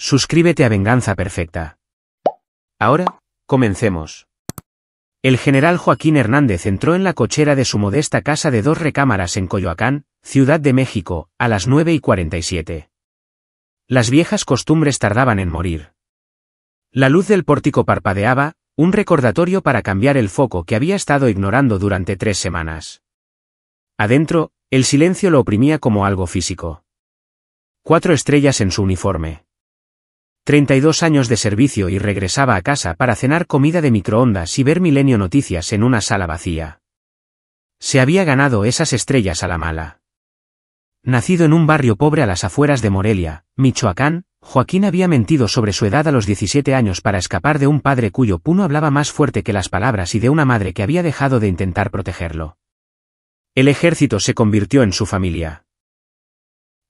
Suscríbete a Venganza Perfecta. Ahora, comencemos. El general Joaquín Hernández entró en la cochera de su modesta casa de 2 recámaras en Coyoacán, Ciudad de México, a las 9:47. Las viejas costumbres tardaban en morir. La luz del pórtico parpadeaba, un recordatorio para cambiar el foco que había estado ignorando durante 3 semanas. Adentro, el silencio lo oprimía como algo físico. 4 estrellas en su uniforme. 32 años de servicio y regresaba a casa para cenar comida de microondas y ver Milenio Noticias en una sala vacía. Se había ganado esas estrellas a la mala. Nacido en un barrio pobre a las afueras de Morelia, Michoacán, Joaquín había mentido sobre su edad a los 17 años para escapar de un padre cuyo puño hablaba más fuerte que las palabras y de una madre que había dejado de intentar protegerlo. El ejército se convirtió en su familia.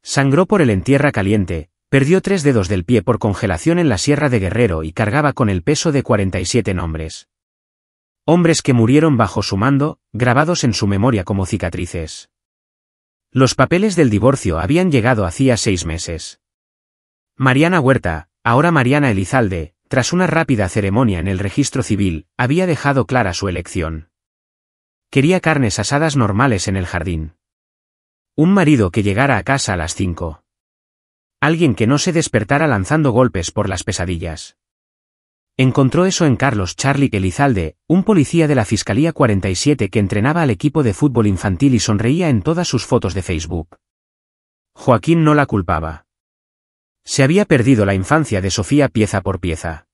Sangró por el en tierra caliente, perdió 3 dedos del pie por congelación en la Sierra de Guerrero y cargaba con el peso de 47 nombres. Hombres que murieron bajo su mando, grabados en su memoria como cicatrices. Los papeles del divorcio habían llegado hacía 6 meses. Mariana Huerta, ahora Mariana Elizalde, tras una rápida ceremonia en el registro civil, había dejado clara su elección. Quería carnes asadas normales en el jardín. Un marido que llegara a casa a las 5. Alguien que no se despertara lanzando golpes por las pesadillas. Encontró eso en Carlos Charly Elizalde, un policía de la Fiscalía 47 que entrenaba al equipo de fútbol infantil y sonreía en todas sus fotos de Facebook. Joaquín no la culpaba. Se había perdido la infancia de Sofía pieza por pieza.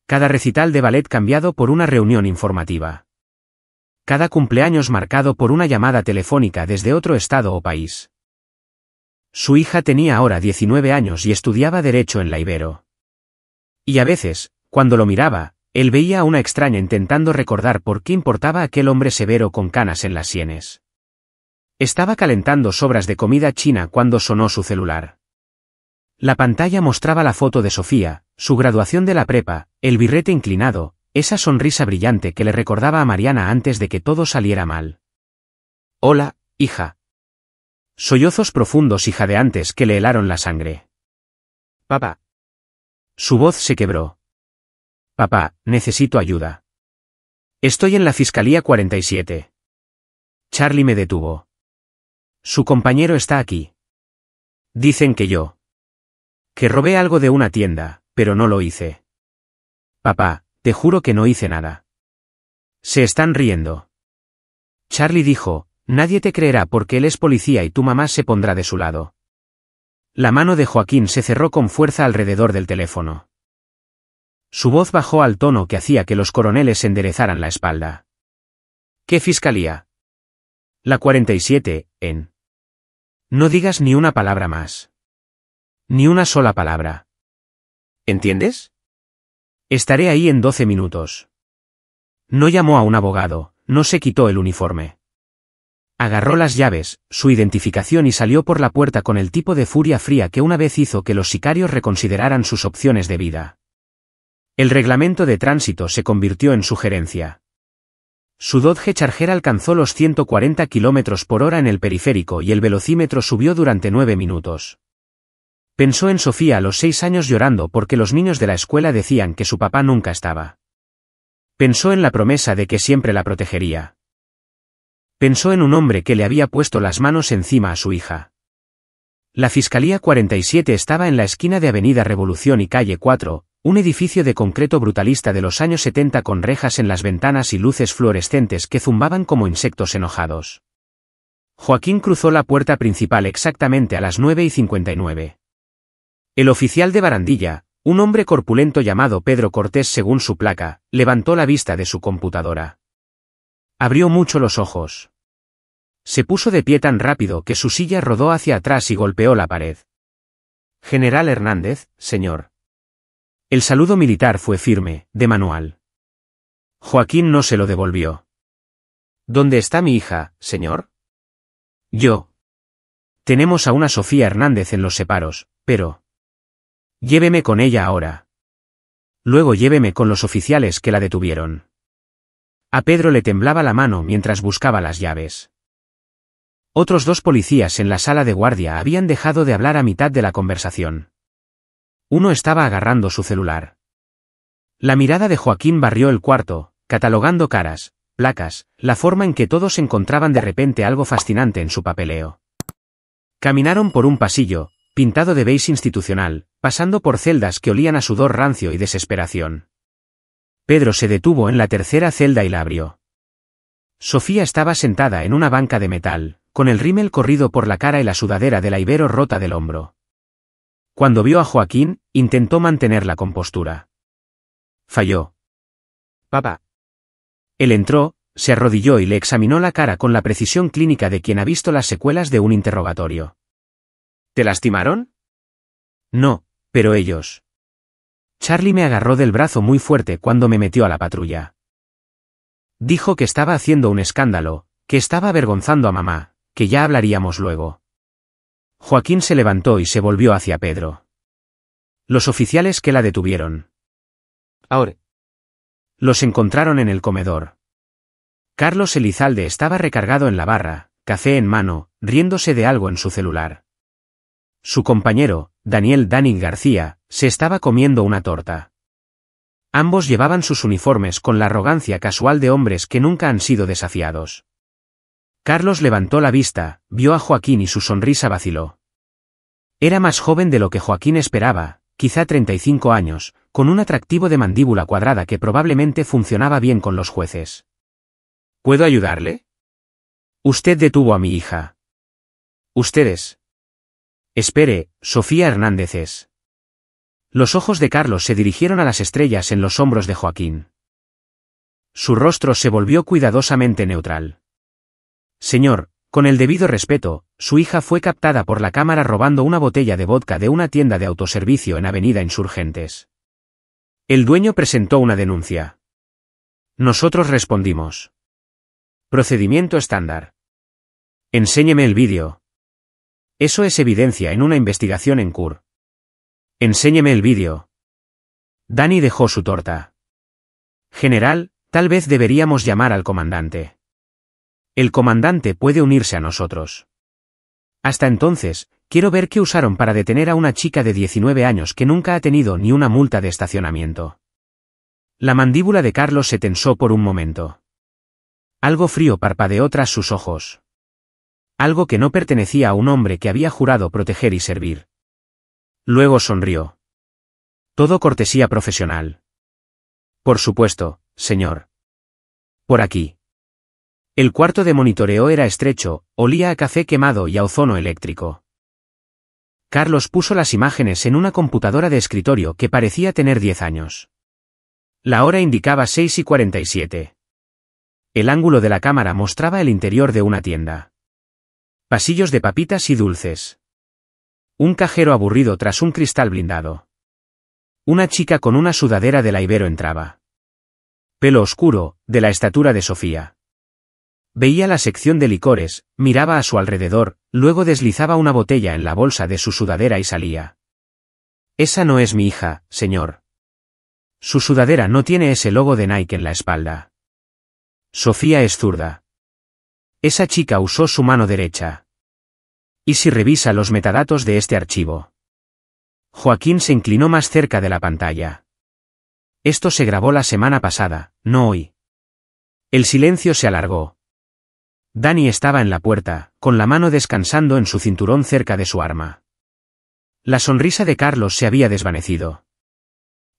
Cada recital de ballet cambiado por una reunión informativa. Cada cumpleaños marcado por una llamada telefónica desde otro estado o país. Su hija tenía ahora 19 años y estudiaba Derecho en la Ibero. Y a veces, cuando lo miraba, él veía a una extraña intentando recordar por qué importaba aquel hombre severo con canas en las sienes. Estaba calentando sobras de comida china cuando sonó su celular. La pantalla mostraba la foto de Sofía, su graduación de la prepa, el birrete inclinado, esa sonrisa brillante que le recordaba a Mariana antes de que todo saliera mal. Hola, hija. Sollozos profundos y jadeantes que le helaron la sangre. Papá. Su voz se quebró. Papá, necesito ayuda. Estoy en la Fiscalía 47. Charly me detuvo. Su compañero está aquí. Dicen que robé algo de una tienda, pero no lo hice. Papá, te juro que no hice nada. Se están riendo. Charly dijo, nadie te creerá porque él es policía y tu mamá se pondrá de su lado. La mano de Joaquín se cerró con fuerza alrededor del teléfono. Su voz bajó al tono que hacía que los coroneles enderezaran la espalda. ¿Qué fiscalía? La 47, en. No digas ni una palabra más. Ni una sola palabra. ¿Entiendes? Estaré ahí en 12 minutos. No llamó a un abogado, no se quitó el uniforme. Agarró las llaves, su identificación y salió por la puerta con el tipo de furia fría que una vez hizo que los sicarios reconsideraran sus opciones de vida. El reglamento de tránsito se convirtió en sugerencia. Su Dodge Charger alcanzó los 140 km/h en el periférico y el velocímetro subió durante 9 minutos. Pensó en Sofía a los 6 años llorando porque los niños de la escuela decían que su papá nunca estaba. Pensó en la promesa de que siempre la protegería. Pensó en un hombre que le había puesto las manos encima a su hija. La Fiscalía 47 estaba en la esquina de Avenida Revolución y Calle 4, un edificio de concreto brutalista de los años 70 con rejas en las ventanas y luces fluorescentes que zumbaban como insectos enojados. Joaquín cruzó la puerta principal exactamente a las 9:59. El oficial de barandilla, un hombre corpulento llamado Pedro Cortés según su placa, levantó la vista de su computadora. Abrió mucho los ojos. Se puso de pie tan rápido que su silla rodó hacia atrás y golpeó la pared. General Hernández, señor. El saludo militar fue firme, de manual. Joaquín no se lo devolvió. ¿Dónde está mi hija, señor? Yo. Tenemos a una Sofía Hernández en los separos, pero... Lléveme con ella ahora. Luego lléveme con los oficiales que la detuvieron. A Pedro le temblaba la mano mientras buscaba las llaves. Otros 2 policías en la sala de guardia habían dejado de hablar a mitad de la conversación. Uno estaba agarrando su celular. La mirada de Joaquín barrió el cuarto, catalogando caras, placas, la forma en que todos encontraban de repente algo fascinante en su papeleo. Caminaron por un pasillo, pintado de beige institucional, pasando por celdas que olían a sudor rancio y desesperación. Pedro se detuvo en la tercera celda y la abrió. Sofía estaba sentada en una banca de metal, con el rímel corrido por la cara y la sudadera de la Ibero rota del hombro. Cuando vio a Joaquín, intentó mantener la compostura. Falló. «Papá». Él entró, se arrodilló y le examinó la cara con la precisión clínica de quien ha visto las secuelas de un interrogatorio. «¿Te lastimaron?» «No, pero ellos». Charlie me agarró del brazo muy fuerte cuando me metió a la patrulla. Dijo que estaba haciendo un escándalo, que estaba avergonzando a mamá, que ya hablaríamos luego. Joaquín se levantó y se volvió hacia Pedro. Los oficiales que la detuvieron. Ahora. Los encontraron en el comedor. Carlos Elizalde estaba recargado en la barra, café en mano, riéndose de algo en su celular. Su compañero, Daniel Dani García, se estaba comiendo una torta. Ambos llevaban sus uniformes con la arrogancia casual de hombres que nunca han sido desafiados. Carlos levantó la vista, vio a Joaquín y su sonrisa vaciló. Era más joven de lo que Joaquín esperaba, quizá 35 años, con un atractivo de mandíbula cuadrada que probablemente funcionaba bien con los jueces. ¿Puedo ayudarle? Usted detuvo a mi hija. Ustedes. Espere, Sofía Hernández es. Los ojos de Carlos se dirigieron a las estrellas en los hombros de Joaquín. Su rostro se volvió cuidadosamente neutral. Señor, con el debido respeto, su hija fue captada por la cámara robando una botella de vodka de una tienda de autoservicio en Avenida Insurgentes. El dueño presentó una denuncia. Nosotros respondimos. Procedimiento estándar. Enséñeme el vídeo. Eso es evidencia en una investigación en CUR. Enséñeme el vídeo. Dani dejó su torta. General, tal vez deberíamos llamar al comandante. El comandante puede unirse a nosotros. Hasta entonces, quiero ver qué usaron para detener a una chica de 19 años que nunca ha tenido ni una multa de estacionamiento. La mandíbula de Carlos se tensó por un momento. Algo frío parpadeó tras sus ojos. Algo que no pertenecía a un hombre que había jurado proteger y servir. Luego sonrió. Todo cortesía profesional. Por supuesto, señor. Por aquí. El cuarto de monitoreo era estrecho, olía a café quemado y a ozono eléctrico. Carlos puso las imágenes en una computadora de escritorio que parecía tener 10 años. La hora indicaba 6:47. El ángulo de la cámara mostraba el interior de una tienda. Pasillos de papitas y dulces. Un cajero aburrido tras un cristal blindado. Una chica con una sudadera de la Ibero entraba. Pelo oscuro, de la estatura de Sofía. Veía la sección de licores, miraba a su alrededor, luego deslizaba una botella en la bolsa de su sudadera y salía. Esa no es mi hija, señor. Su sudadera no tiene ese logo de Nike en la espalda. Sofía es zurda. Esa chica usó su mano derecha. ¿Y si revisa los metadatos de este archivo? Joaquín se inclinó más cerca de la pantalla. Esto se grabó la semana pasada, no hoy. El silencio se alargó. Dani estaba en la puerta, con la mano descansando en su cinturón cerca de su arma. La sonrisa de Carlos se había desvanecido.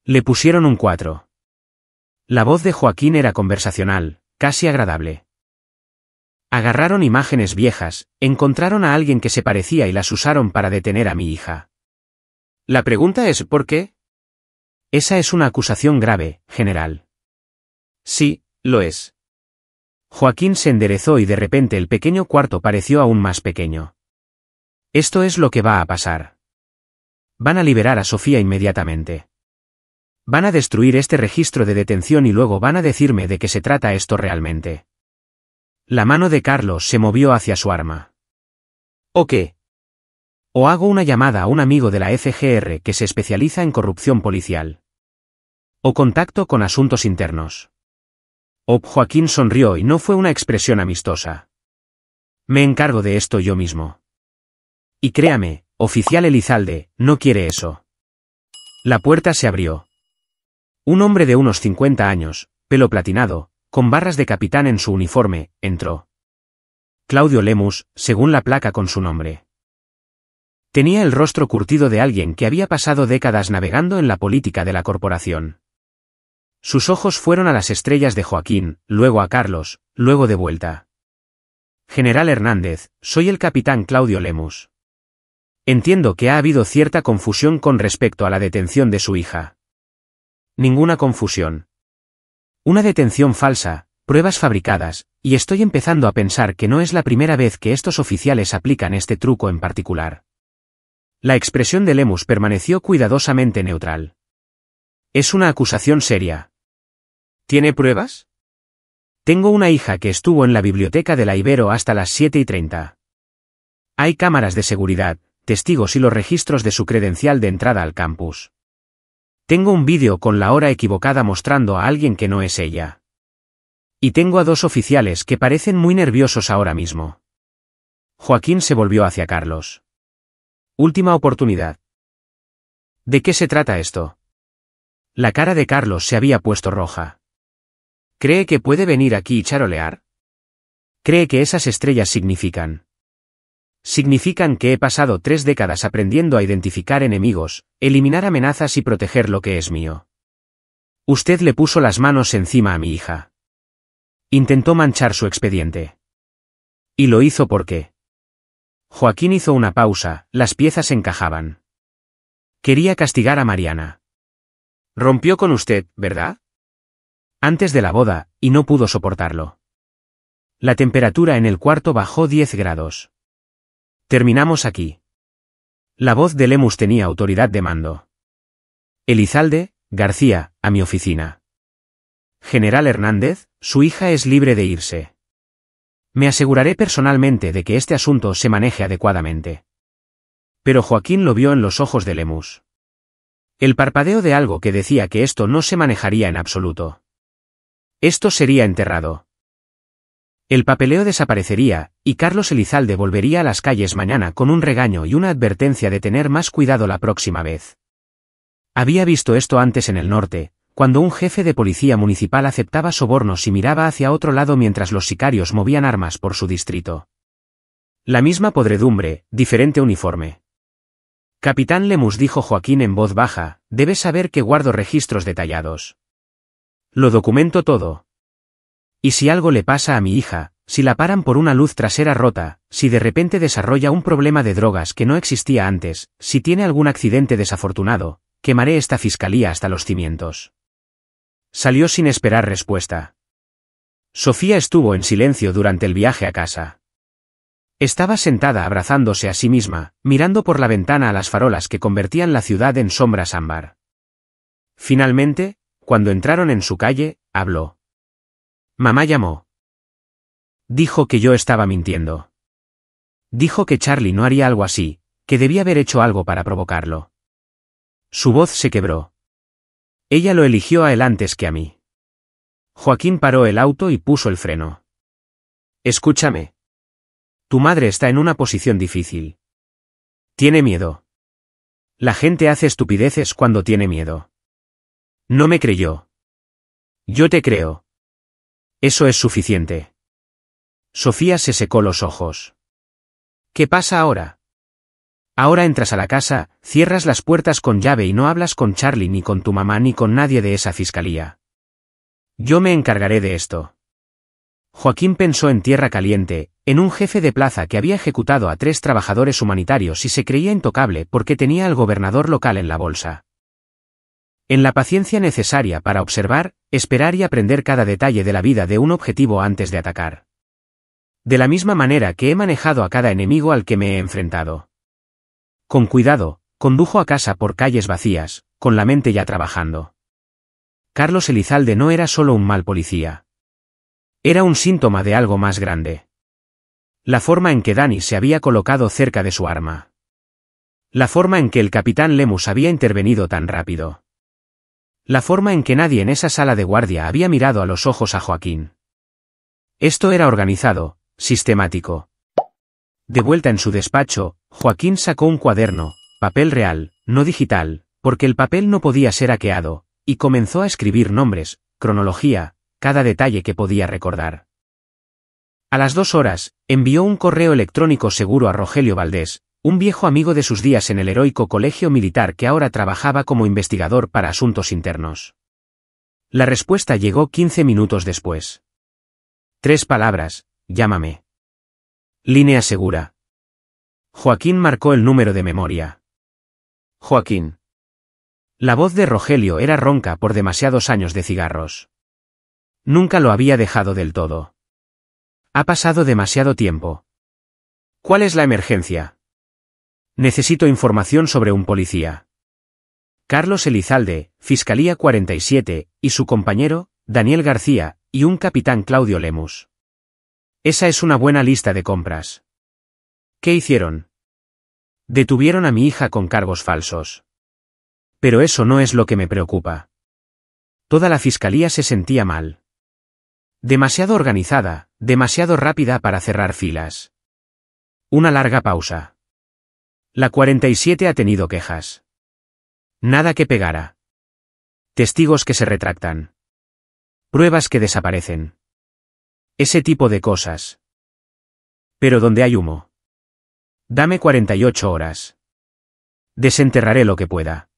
Le pusieron un 4. La voz de Joaquín era conversacional, casi agradable. Agarraron imágenes viejas, encontraron a alguien que se parecía y las usaron para detener a mi hija. La pregunta es ¿por qué? Esa es una acusación grave, general. Sí, lo es. Joaquín se enderezó y de repente el pequeño cuarto pareció aún más pequeño. Esto es lo que va a pasar. Van a liberar a Sofía inmediatamente. Van a destruir este registro de detención y luego van a decirme de qué se trata esto realmente. La mano de Carlos se movió hacia su arma. ¿O qué? O hago una llamada a un amigo de la FGR que se especializa en corrupción policial. O contacto con asuntos internos. Joaquín sonrió y no fue una expresión amistosa. Me encargo de esto yo mismo. Y créame, oficial Elizalde, no quiere eso. La puerta se abrió. Un hombre de unos 50 años, pelo platinado, con barras de capitán en su uniforme, entró. Claudio Lemus, según la placa con su nombre. Tenía el rostro curtido de alguien que había pasado décadas navegando en la política de la corporación. Sus ojos fueron a las estrellas de Joaquín, luego a Carlos, luego de vuelta. General Hernández, soy el capitán Claudio Lemus. Entiendo que ha habido cierta confusión con respecto a la detención de su hija. Ninguna confusión. Una detención falsa, pruebas fabricadas, y estoy empezando a pensar que no es la primera vez que estos oficiales aplican este truco en particular. La expresión de Lemus permaneció cuidadosamente neutral. Es una acusación seria. ¿Tiene pruebas? Tengo una hija que estuvo en la biblioteca de la Ibero hasta las 7:30. Hay cámaras de seguridad, testigos y los registros de su credencial de entrada al campus. Tengo un vídeo con la hora equivocada mostrando a alguien que no es ella. Y tengo a 2 oficiales que parecen muy nerviosos ahora mismo. Joaquín se volvió hacia Carlos. Última oportunidad. ¿De qué se trata esto? La cara de Carlos se había puesto roja. ¿Cree que puede venir aquí y charolear? ¿Cree que esas estrellas significan? Significan que he pasado 3 décadas aprendiendo a identificar enemigos, eliminar amenazas y proteger lo que es mío. Usted le puso las manos encima a mi hija. Intentó manchar su expediente. Y lo hizo porque. Joaquín hizo una pausa, las piezas encajaban. Quería castigar a Mariana. Rompió con usted, ¿verdad? Antes de la boda, y no pudo soportarlo. La temperatura en el cuarto bajó 10 grados. Terminamos aquí. La voz de Lemus tenía autoridad de mando. Elizalde, García, a mi oficina. General Hernández, su hija es libre de irse. Me aseguraré personalmente de que este asunto se maneje adecuadamente. Pero Joaquín lo vio en los ojos de Lemus. El parpadeo de algo que decía que esto no se manejaría en absoluto. Esto sería enterrado. El papeleo desaparecería, y Carlos Elizalde volvería a las calles mañana con un regaño y una advertencia de tener más cuidado la próxima vez. Había visto esto antes en el norte, cuando un jefe de policía municipal aceptaba sobornos y miraba hacia otro lado mientras los sicarios movían armas por su distrito. La misma podredumbre, diferente uniforme. Capitán Lemus, dijo Joaquín en voz baja, debes saber que guardo registros detallados. Lo documento todo. ¿Y si algo le pasa a mi hija, si la paran por una luz trasera rota, si de repente desarrolla un problema de drogas que no existía antes, si tiene algún accidente desafortunado, quemaré esta fiscalía hasta los cimientos? Salió sin esperar respuesta. Sofía estuvo en silencio durante el viaje a casa. Estaba sentada abrazándose a sí misma, mirando por la ventana a las farolas que convertían la ciudad en sombras ámbar. Finalmente, cuando entraron en su calle, habló. Mamá llamó. Dijo que yo estaba mintiendo. Dijo que Charlie no haría algo así, que debía haber hecho algo para provocarlo. Su voz se quebró. Ella lo eligió a él antes que a mí. Joaquín paró el auto y puso el freno. Escúchame. Tu madre está en una posición difícil. Tiene miedo. La gente hace estupideces cuando tiene miedo. No me creyó. Yo te creo. Eso es suficiente. Sofía se secó los ojos. ¿Qué pasa ahora? Ahora entras a la casa, cierras las puertas con llave y no hablas con Charlie ni con tu mamá ni con nadie de esa fiscalía. Yo me encargaré de esto. Joaquín pensó en Tierra Caliente, en un jefe de plaza que había ejecutado a 3 trabajadores humanitarios y se creía intocable porque tenía al gobernador local en la bolsa. En la paciencia necesaria para observar, esperar y aprender cada detalle de la vida de un objetivo antes de atacar. De la misma manera que he manejado a cada enemigo al que me he enfrentado. Con cuidado, condujo a casa por calles vacías, con la mente ya trabajando. Carlos Elizalde no era solo un mal policía. Era un síntoma de algo más grande. La forma en que Dani se había colocado cerca de su arma. La forma en que el capitán Lemus había intervenido tan rápido. La forma en que nadie en esa sala de guardia había mirado a los ojos a Joaquín. Esto era organizado, sistemático. De vuelta en su despacho, Joaquín sacó un cuaderno, papel real, no digital, porque el papel no podía ser hackeado, y comenzó a escribir nombres, cronología, cada detalle que podía recordar. A las 2 horas, envió un correo electrónico seguro a Rogelio Valdés, un viejo amigo de sus días en el heroico colegio militar que ahora trabajaba como investigador para asuntos internos. La respuesta llegó 15 minutos después. 3 palabras: llámame. Línea segura. Joaquín marcó el número de memoria. Joaquín. La voz de Rogelio era ronca por demasiados años de cigarros. Nunca lo había dejado del todo. Ha pasado demasiado tiempo. ¿Cuál es la emergencia? Necesito información sobre un policía. Carlos Elizalde, Fiscalía 47, y su compañero, Daniel García, y un capitán Claudio Lemus. Esa es una buena lista de compras. ¿Qué hicieron? Detuvieron a mi hija con cargos falsos. Pero eso no es lo que me preocupa. Toda la fiscalía se sentía mal. Demasiado organizada, demasiado rápida para cerrar filas. Una larga pausa. La 47 ha tenido quejas. Nada que pegara. Testigos que se retractan. Pruebas que desaparecen. Ese tipo de cosas. Pero donde hay humo. Dame 48 horas. Desenterraré lo que pueda.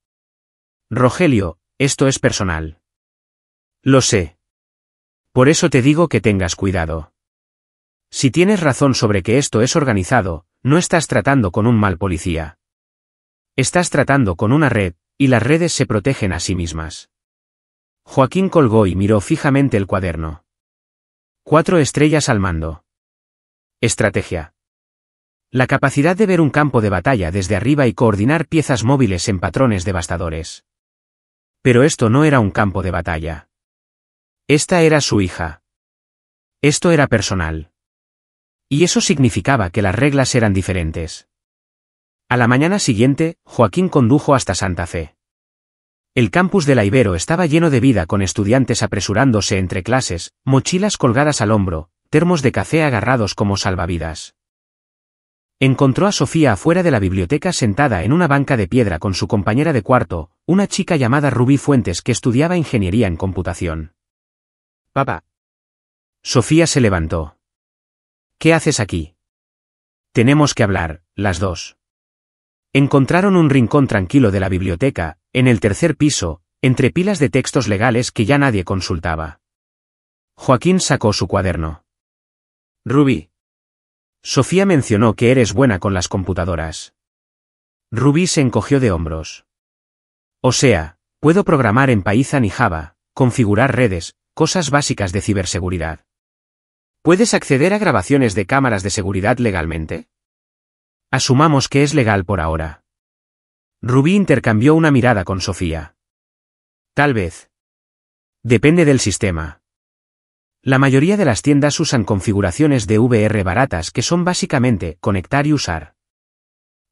Rogelio, esto es personal. Lo sé. Por eso te digo que tengas cuidado. Si tienes razón sobre que esto es organizado, no estás tratando con un mal policía. Estás tratando con una red, y las redes se protegen a sí mismas. Joaquín colgó y miró fijamente el cuaderno. 4 estrellas al mando. Estrategia. La capacidad de ver un campo de batalla desde arriba y coordinar piezas móviles en patrones devastadores. Pero esto no era un campo de batalla. Esta era su hija. Esto era personal. Y eso significaba que las reglas eran diferentes. A la mañana siguiente, Joaquín condujo hasta Santa Fe. El campus de la Ibero estaba lleno de vida con estudiantes apresurándose entre clases, mochilas colgadas al hombro, termos de café agarrados como salvavidas. Encontró a Sofía afuera de la biblioteca sentada en una banca de piedra con su compañera de cuarto, una chica llamada Rubí Fuentes que estudiaba ingeniería en computación. Papá. Sofía se levantó. ¿Qué haces aquí? Tenemos que hablar, las dos. Encontraron un rincón tranquilo de la biblioteca, en el tercer piso, entre pilas de textos legales que ya nadie consultaba. Joaquín sacó su cuaderno. Rubí. Sofía mencionó que eres buena con las computadoras. Rubí se encogió de hombros. O sea, puedo programar en Python y Java, configurar redes, cosas básicas de ciberseguridad. ¿Puedes acceder a grabaciones de cámaras de seguridad legalmente? Asumamos que es legal por ahora. Rubí intercambió una mirada con Sofía. Tal vez. Depende del sistema. La mayoría de las tiendas usan configuraciones de VR baratas que son básicamente conectar y usar.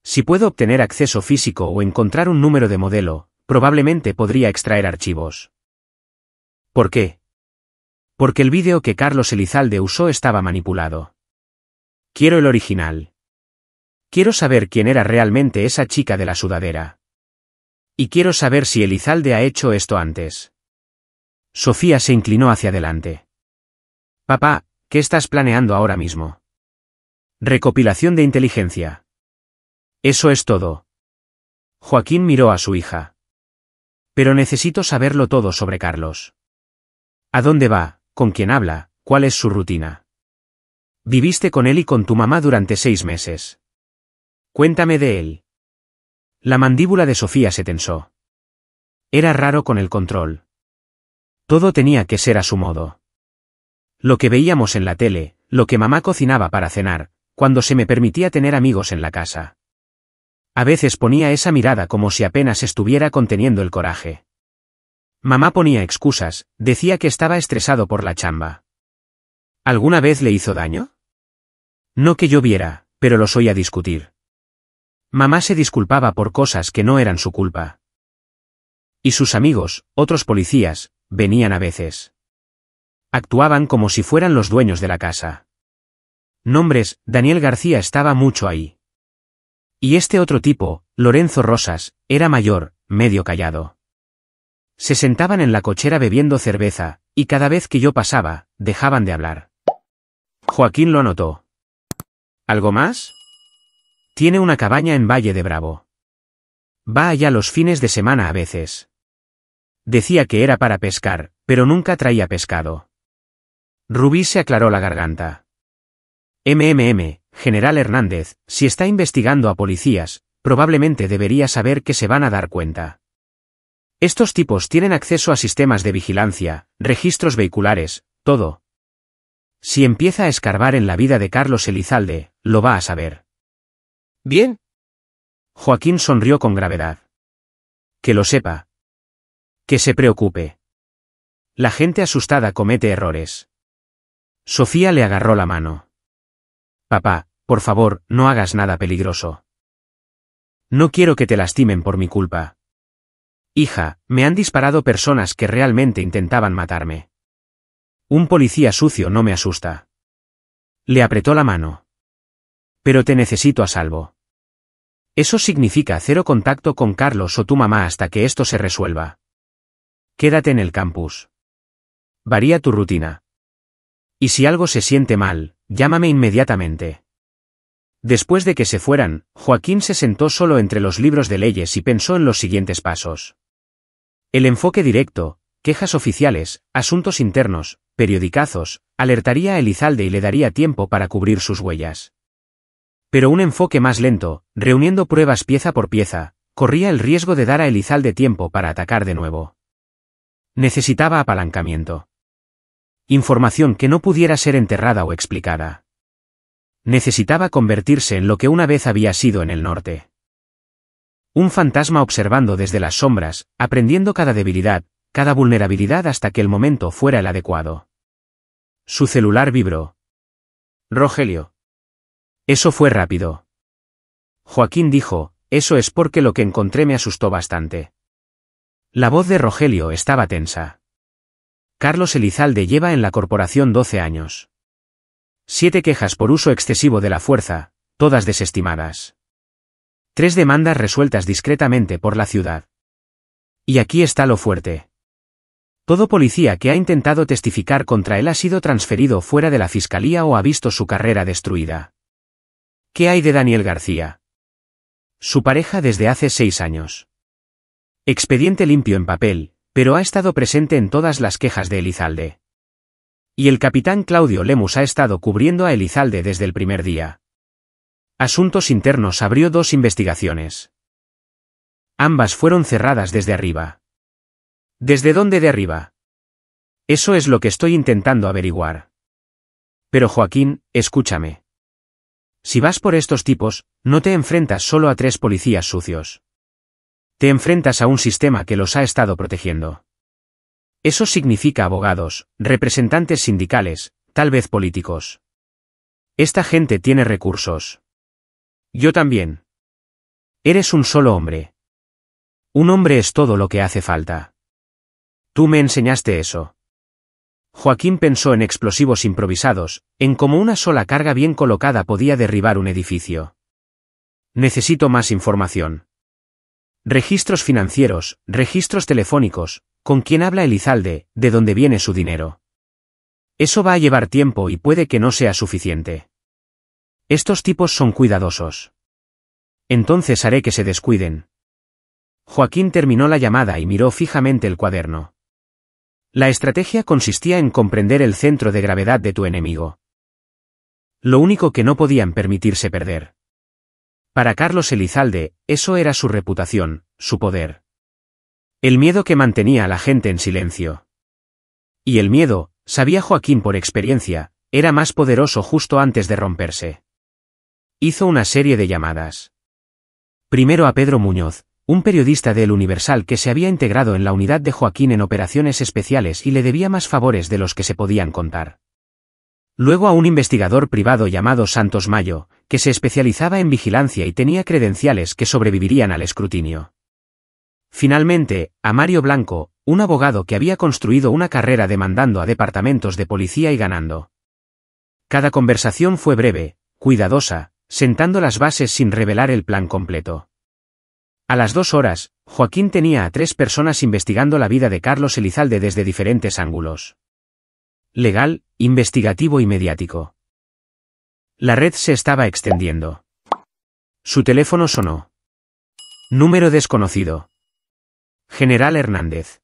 Si puedo obtener acceso físico o encontrar un número de modelo, probablemente podría extraer archivos. ¿Por qué? Porque el vídeo que Carlos Elizalde usó estaba manipulado. Quiero el original. Quiero saber quién era realmente esa chica de la sudadera. Y quiero saber si Elizalde ha hecho esto antes. Sofía se inclinó hacia adelante. Papá, ¿qué estás planeando ahora mismo? Recopilación de inteligencia. Eso es todo. Joaquín miró a su hija. Pero necesito saberlo todo sobre Carlos. ¿A dónde va? ¿Con quién habla? ¿Cuál es su rutina? Viviste con él y con tu mamá durante 6 meses. Cuéntame de él. La mandíbula de Sofía se tensó. Era raro con el control. Todo tenía que ser a su modo. Lo que veíamos en la tele, lo que mamá cocinaba para cenar, cuando se me permitía tener amigos en la casa. A veces ponía esa mirada como si apenas estuviera conteniendo el coraje. Mamá ponía excusas, decía que estaba estresado por la chamba. ¿Alguna vez le hizo daño? No que yo viera, pero los oía discutir. Mamá se disculpaba por cosas que no eran su culpa. Y sus amigos, otros policías, venían a veces. Actuaban como si fueran los dueños de la casa. Nombres, Daniel García estaba mucho ahí. Y este otro tipo, Lorenzo Rosas, era mayor, medio callado. Se sentaban en la cochera bebiendo cerveza, y cada vez que yo pasaba, dejaban de hablar. Joaquín lo notó. ¿Algo más? Tiene una cabaña en Valle de Bravo. Va allá los fines de semana a veces. Decía que era para pescar, pero nunca traía pescado. Rubí se aclaró la garganta. General Hernández, si está investigando a policías, probablemente debería saber que se van a dar cuenta. Estos tipos tienen acceso a sistemas de vigilancia, registros vehiculares, todo. Si empieza a escarbar en la vida de Carlos Elizalde, lo va a saber. Bien. Joaquín sonrió con gravedad. Que lo sepa. Que se preocupe. La gente asustada comete errores. Sofía le agarró la mano. Papá, por favor, no hagas nada peligroso. No quiero que te lastimen por mi culpa. Hija, me han disparado personas que realmente intentaban matarme. Un policía sucio no me asusta. Le apretó la mano. Pero te necesito a salvo. Eso significa cero contacto con Carlos o tu mamá hasta que esto se resuelva. Quédate en el campus. Varía tu rutina. Y si algo se siente mal, llámame inmediatamente. Después de que se fueran, Joaquín se sentó solo entre los libros de leyes y pensó en los siguientes pasos. El enfoque directo, quejas oficiales, asuntos internos, periodicazos, alertaría a Elizalde y le daría tiempo para cubrir sus huellas. Pero un enfoque más lento, reuniendo pruebas pieza por pieza, corría el riesgo de dar a Elizalde tiempo para atacar de nuevo. Necesitaba apalancamiento. Información que no pudiera ser enterrada o explicada. Necesitaba convertirse en lo que una vez había sido en el norte. Un fantasma observando desde las sombras, aprendiendo cada debilidad, cada vulnerabilidad hasta que el momento fuera el adecuado. Su celular vibró. Rogelio. Eso fue rápido. Joaquín dijo, eso es porque lo que encontré me asustó bastante. La voz de Rogelio estaba tensa. Carlos Elizalde lleva en la corporación 12 años. 7 quejas por uso excesivo de la fuerza, todas desestimadas. 3 demandas resueltas discretamente por la ciudad. Y aquí está lo fuerte. Todo policía que ha intentado testificar contra él ha sido transferido fuera de la fiscalía o ha visto su carrera destruida. ¿Qué hay de Daniel García? Su pareja desde hace 6 años. Expediente limpio en papel, pero ha estado presente en todas las quejas de Elizalde. Y el capitán Claudio Lemus ha estado cubriendo a Elizalde desde el primer día. Asuntos Internos abrió 2 investigaciones. Ambas fueron cerradas desde arriba. ¿Desde dónde de arriba? Eso es lo que estoy intentando averiguar. Pero Joaquín, escúchame. Si vas por estos tipos, no te enfrentas solo a 3 policías sucios. Te enfrentas a un sistema que los ha estado protegiendo. Eso significa abogados, representantes sindicales, tal vez políticos. Esta gente tiene recursos. Yo también. Eres un solo hombre. Un hombre es todo lo que hace falta. Tú me enseñaste eso. Joaquín pensó en explosivos improvisados, en cómo una sola carga bien colocada podía derribar un edificio. Necesito más información. Registros financieros, registros telefónicos, con quién habla Elizalde, de dónde viene su dinero. Eso va a llevar tiempo y puede que no sea suficiente. Estos tipos son cuidadosos. Entonces haré que se descuiden. Joaquín terminó la llamada y miró fijamente el cuaderno. La estrategia consistía en comprender el centro de gravedad de tu enemigo. Lo único que no podían permitirse perder. Para Carlos Elizalde, eso era su reputación, su poder. El miedo que mantenía a la gente en silencio. Y el miedo, sabía Joaquín por experiencia, era más poderoso justo antes de romperse. Hizo una serie de llamadas. Primero a Pedro Muñoz, un periodista de El Universal que se había integrado en la unidad de Joaquín en operaciones especiales y le debía más favores de los que se podían contar. Luego a un investigador privado llamado Santos Mayo, que se especializaba en vigilancia y tenía credenciales que sobrevivirían al escrutinio. Finalmente, a Mario Blanco, un abogado que había construido una carrera demandando a departamentos de policía y ganando. Cada conversación fue breve, cuidadosa, sentando las bases sin revelar el plan completo. A las 2 horas, Joaquín tenía a 3 personas investigando la vida de Carlos Elizalde desde diferentes ángulos: legal, investigativo y mediático. La red se estaba extendiendo. Su teléfono sonó. Número desconocido. General Hernández.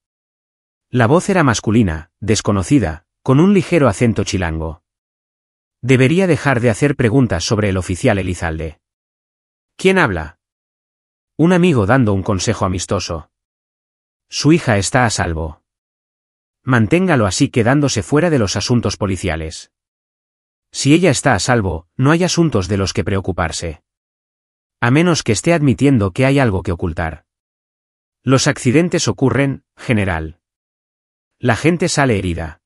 La voz era masculina, desconocida, con un ligero acento chilango. Debería dejar de hacer preguntas sobre el oficial Elizalde. ¿Quién habla? Un amigo dando un consejo amistoso. Su hija está a salvo. Manténgalo así, quedándose fuera de los asuntos policiales. Si ella está a salvo, no hay asuntos de los que preocuparse. A menos que esté admitiendo que hay algo que ocultar. Los accidentes ocurren, general. La gente sale herida.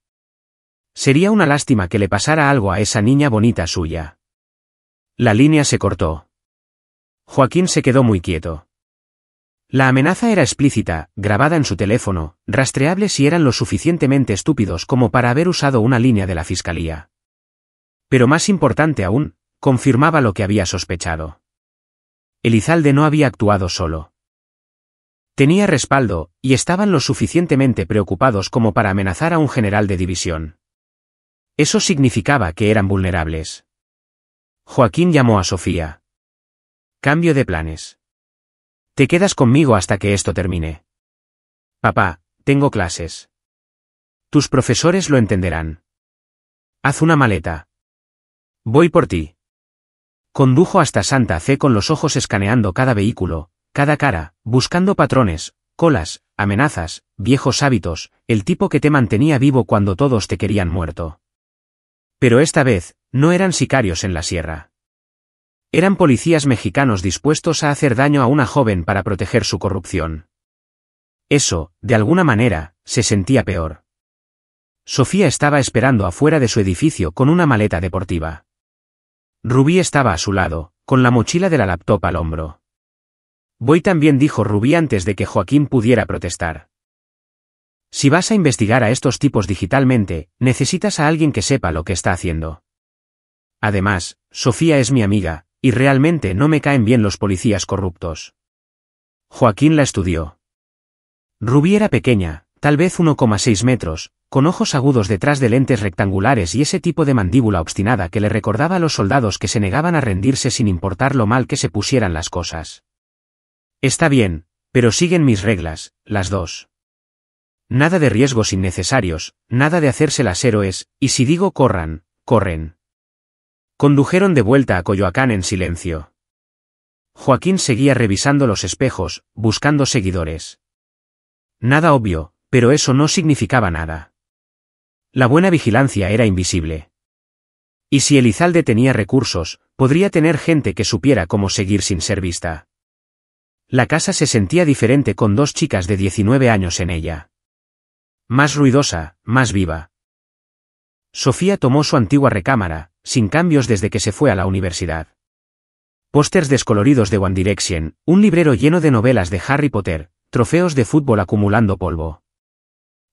Sería una lástima que le pasara algo a esa niña bonita suya. La línea se cortó. Joaquín se quedó muy quieto. La amenaza era explícita, grabada en su teléfono, rastreable si eran lo suficientemente estúpidos como para haber usado una línea de la fiscalía. Pero más importante aún, confirmaba lo que había sospechado. Elizalde no había actuado solo. Tenía respaldo, y estaban lo suficientemente preocupados como para amenazar a un general de división. Eso significaba que eran vulnerables. Joaquín llamó a Sofía. Cambio de planes. Te quedas conmigo hasta que esto termine. Papá, tengo clases. Tus profesores lo entenderán. Haz una maleta. Voy por ti. Condujo hasta Santa Fe con los ojos escaneando cada vehículo, cada cara, buscando patrones, colas, amenazas, viejos hábitos, el tipo que te mantenía vivo cuando todos te querían muerto. Pero esta vez, no eran sicarios en la sierra. Eran policías mexicanos dispuestos a hacer daño a una joven para proteger su corrupción. Eso, de alguna manera, se sentía peor. Sofía estaba esperando afuera de su edificio con una maleta deportiva. Rubí estaba a su lado, con la mochila de la laptop al hombro. Voy también, dijo Rubí antes de que Joaquín pudiera protestar. Si vas a investigar a estos tipos digitalmente, necesitas a alguien que sepa lo que está haciendo. Además, Sofía es mi amiga, y realmente no me caen bien los policías corruptos. Joaquín la estudió. Rubí era pequeña, tal vez 1,6 metros, con ojos agudos detrás de lentes rectangulares y ese tipo de mandíbula obstinada que le recordaba a los soldados que se negaban a rendirse sin importar lo mal que se pusieran las cosas. Está bien, pero siguen mis reglas, las dos. Nada de riesgos innecesarios, nada de hacerse las héroes, y si digo corran, corren. Condujeron de vuelta a Coyoacán en silencio. Joaquín seguía revisando los espejos, buscando seguidores. Nada obvio, pero eso no significaba nada. La buena vigilancia era invisible. Y si Elizalde tenía recursos, podría tener gente que supiera cómo seguir sin ser vista. La casa se sentía diferente con 2 chicas de 19 años en ella. Más ruidosa, más viva. Sofía tomó su antigua recámara, sin cambios desde que se fue a la universidad. Pósters descoloridos de One Direction, un librero lleno de novelas de Harry Potter, trofeos de fútbol acumulando polvo.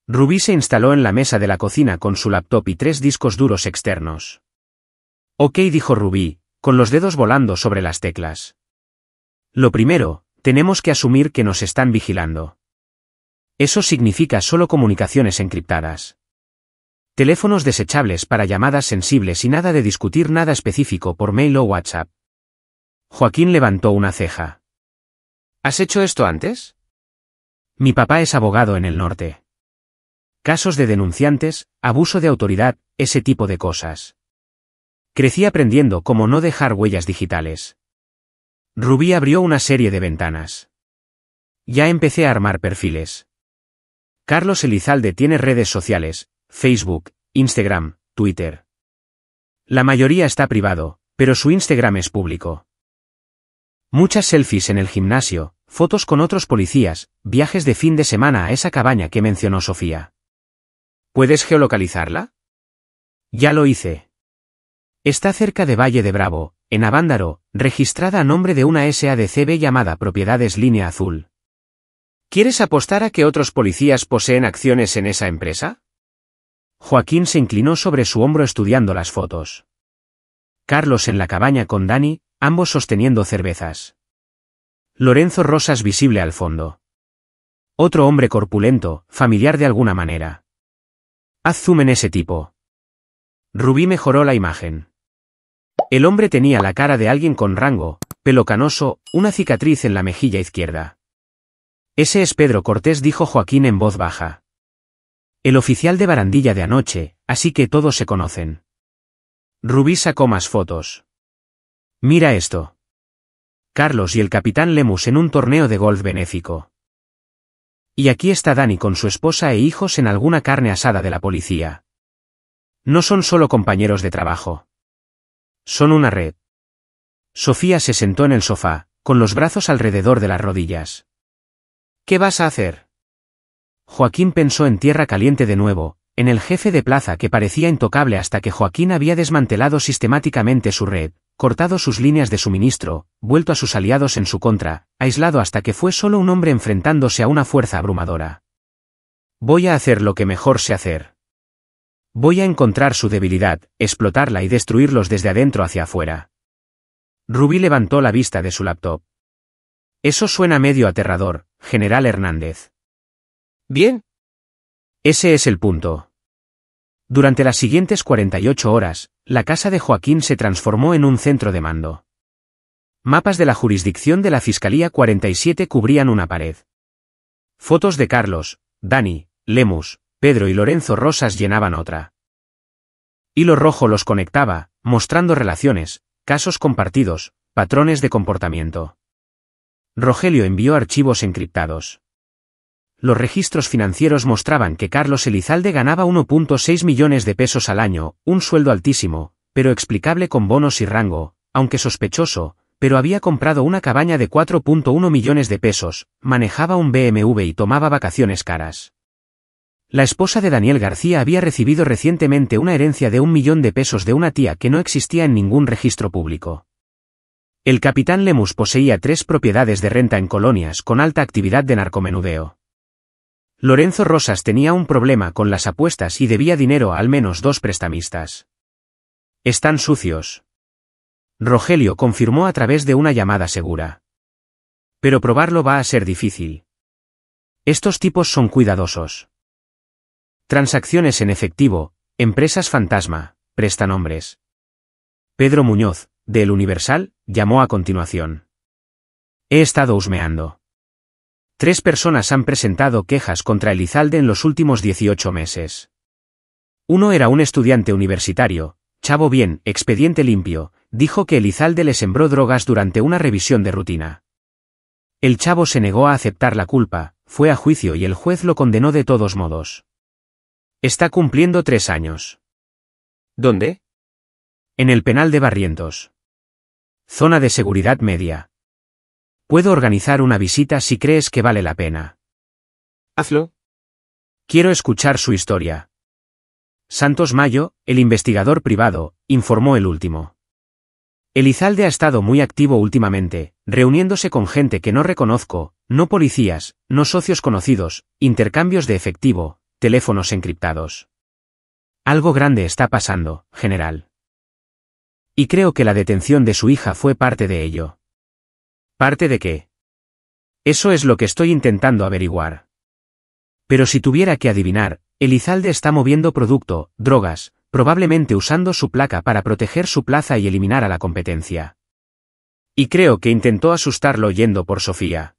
Rubí se instaló en la mesa de la cocina con su laptop y 3 discos duros externos. Ok, dijo Rubí, con los dedos volando sobre las teclas. Lo primero, tenemos que asumir que nos están vigilando. Eso significa solo comunicaciones encriptadas. Teléfonos desechables para llamadas sensibles y nada de discutir nada específico por mail o WhatsApp. Joaquín levantó una ceja. ¿Has hecho esto antes? Mi papá es abogado en el norte. Casos de denunciantes, abuso de autoridad, ese tipo de cosas. Crecí aprendiendo cómo no dejar huellas digitales. Rubí abrió una serie de ventanas. Ya empecé a armar perfiles. Carlos Elizalde tiene redes sociales, Facebook, Instagram, Twitter. La mayoría está privado, pero su Instagram es público. Muchas selfies en el gimnasio, fotos con otros policías, viajes de fin de semana a esa cabaña que mencionó Sofía. ¿Puedes geolocalizarla? Ya lo hice. Está cerca de Valle de Bravo, en Avándaro, registrada a nombre de una SADCB llamada Propiedades Línea Azul. ¿Quieres apostar a que otros policías poseen acciones en esa empresa? Joaquín se inclinó sobre su hombro estudiando las fotos. Carlos en la cabaña con Dani, ambos sosteniendo cervezas. Lorenzo Rosas visible al fondo. Otro hombre corpulento, familiar de alguna manera. Haz zoom en ese tipo. Rubí mejoró la imagen. El hombre tenía la cara de alguien con rango, pelo canoso, una cicatriz en la mejilla izquierda. Ese es Pedro Cortés, dijo Joaquín en voz baja. El oficial de barandilla de anoche, así que todos se conocen. Rubí sacó más fotos. Mira esto. Carlos y el capitán Lemus en un torneo de golf benéfico. Y aquí está Dani con su esposa e hijos en alguna carne asada de la policía. No son solo compañeros de trabajo. Son una red. Sofía se sentó en el sofá, con los brazos alrededor de las rodillas. ¿Qué vas a hacer? Joaquín pensó en Tierra Caliente de nuevo, en el jefe de plaza que parecía intocable hasta que Joaquín había desmantelado sistemáticamente su red, cortado sus líneas de suministro, vuelto a sus aliados en su contra, aislado hasta que fue solo un hombre enfrentándose a una fuerza abrumadora. Voy a hacer lo que mejor sé hacer. Voy a encontrar su debilidad, explotarla y destruirlos desde adentro hacia afuera. Rubí levantó la vista de su laptop. Eso suena medio aterrador, General Hernández. Bien. Ese es el punto. Durante las siguientes 48 horas, la casa de Joaquín se transformó en un centro de mando. Mapas de la jurisdicción de la Fiscalía 47 cubrían una pared. Fotos de Carlos, Dani, Lemus, Pedro y Lorenzo Rosas llenaban otra. Hilo rojo los conectaba, mostrando relaciones, casos compartidos, patrones de comportamiento. Rogelio envió archivos encriptados. Los registros financieros mostraban que Carlos Elizalde ganaba 1.6 millones de pesos al año, un sueldo altísimo, pero explicable con bonos y rango, aunque sospechoso, pero había comprado una cabaña de 4.1 millones de pesos, manejaba un BMW y tomaba vacaciones caras. La esposa de Daniel García había recibido recientemente una herencia de 1 millón de pesos de una tía que no existía en ningún registro público. El capitán Lemus poseía 3 propiedades de renta en colonias con alta actividad de narcomenudeo. Lorenzo Rosas tenía un problema con las apuestas y debía dinero a al menos 2 prestamistas. Están sucios. Rogelio confirmó a través de una llamada segura. Pero probarlo va a ser difícil. Estos tipos son cuidadosos. Transacciones en efectivo, empresas fantasma, prestanombres. Pedro Muñoz, de El Universal, llamó a continuación. He estado husmeando. 3 personas han presentado quejas contra Elizalde en los últimos 18 meses. Uno era un estudiante universitario, chavo bien, expediente limpio, dijo que Elizalde le sembró drogas durante una revisión de rutina. El chavo se negó a aceptar la culpa, fue a juicio y el juez lo condenó de todos modos. Está cumpliendo 3 años. ¿Dónde? En el penal de Barrientos. Zona de seguridad media. Puedo organizar una visita si crees que vale la pena. Hazlo. Quiero escuchar su historia. Santos Mayo, el investigador privado, informó el último. Elizalde ha estado muy activo últimamente, reuniéndose con gente que no reconozco, no policías, no socios conocidos, intercambios de efectivo, teléfonos encriptados. Algo grande está pasando, general. Y creo que la detención de su hija fue parte de ello. ¿Parte de qué? Eso es lo que estoy intentando averiguar. Pero si tuviera que adivinar, Elizalde está moviendo producto, drogas, probablemente usando su placa para proteger su plaza y eliminar a la competencia. Y creo que intentó asustarlo yendo por Sofía.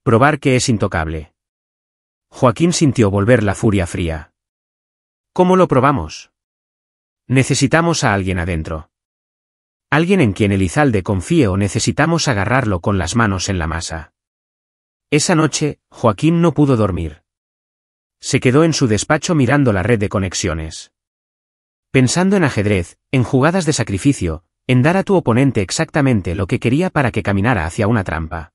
Probar que es intocable. Joaquín sintió volver la furia fría. ¿Cómo lo probamos? Necesitamos a alguien adentro. Alguien en quien Elizalde confíe o necesitamos agarrarlo con las manos en la masa. Esa noche, Joaquín no pudo dormir. Se quedó en su despacho mirando la red de conexiones. Pensando en ajedrez, en jugadas de sacrificio, en dar a tu oponente exactamente lo que quería para que caminara hacia una trampa.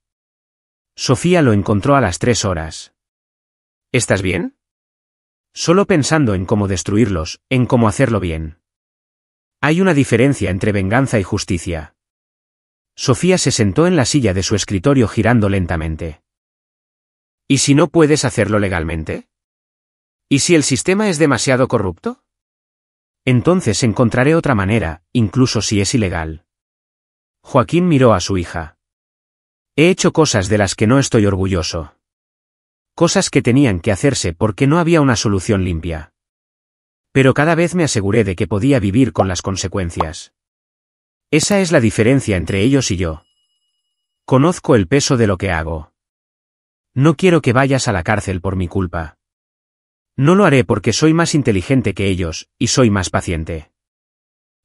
Sofía lo encontró a las 3 horas. ¿Estás bien? Solo pensando en cómo destruirlos, en cómo hacerlo bien. Hay una diferencia entre venganza y justicia. Sofía se sentó en la silla de su escritorio girando lentamente. ¿Y si no puedes hacerlo legalmente? ¿Y si el sistema es demasiado corrupto? Entonces encontraré otra manera, incluso si es ilegal. Joaquín miró a su hija. He hecho cosas de las que no estoy orgulloso. Cosas que tenían que hacerse porque no había una solución limpia. Pero cada vez me aseguré de que podía vivir con las consecuencias. Esa es la diferencia entre ellos y yo. Conozco el peso de lo que hago. No quiero que vayas a la cárcel por mi culpa. No lo haré porque soy más inteligente que ellos, y soy más paciente.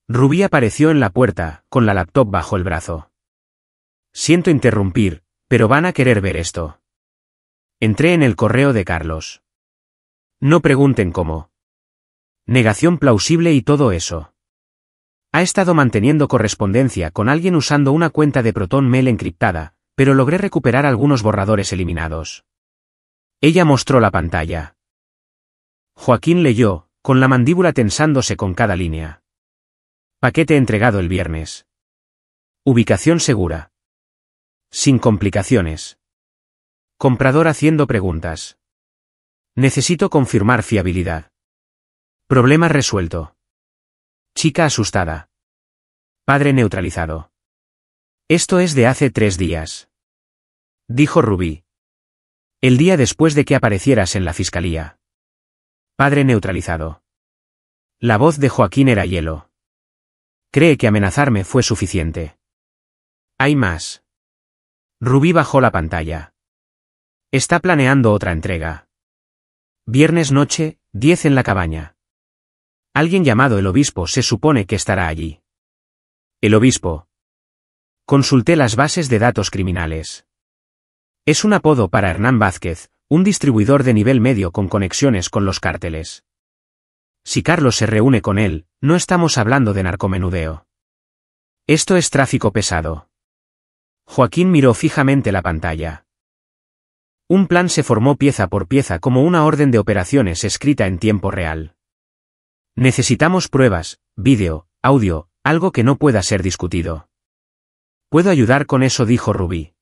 Rubí apareció en la puerta, con la laptop bajo el brazo. Siento interrumpir, pero van a querer ver esto. Entré en el correo de Carlos. No pregunten cómo. Negación plausible y todo eso. Ha estado manteniendo correspondencia con alguien usando una cuenta de Proton Mail encriptada, pero logré recuperar algunos borradores eliminados. Ella mostró la pantalla. Joaquín leyó, con la mandíbula tensándose con cada línea. Paquete entregado el viernes. Ubicación segura. Sin complicaciones. Comprador haciendo preguntas. Necesito confirmar fiabilidad. Problema resuelto. Chica asustada. Padre neutralizado. Esto es de hace 3 días. Dijo Rubí. El día después de que aparecieras en la fiscalía. Padre neutralizado. La voz de Joaquín era hielo. Cree que amenazarme fue suficiente. Hay más. Rubí bajó la pantalla. Está planeando otra entrega. Viernes noche, 10 en la cabaña. Alguien llamado el obispo se supone que estará allí. El obispo. Consulté las bases de datos criminales. Es un apodo para Hernán Vázquez, un distribuidor de nivel medio con conexiones con los cárteles. Si Carlos se reúne con él, no estamos hablando de narcomenudeo. Esto es tráfico pesado. Joaquín miró fijamente la pantalla. Un plan se formó pieza por pieza como una orden de operaciones escrita en tiempo real. Necesitamos pruebas, vídeo, audio, algo que no pueda ser discutido. Puedo ayudar con eso, dijo Rubí.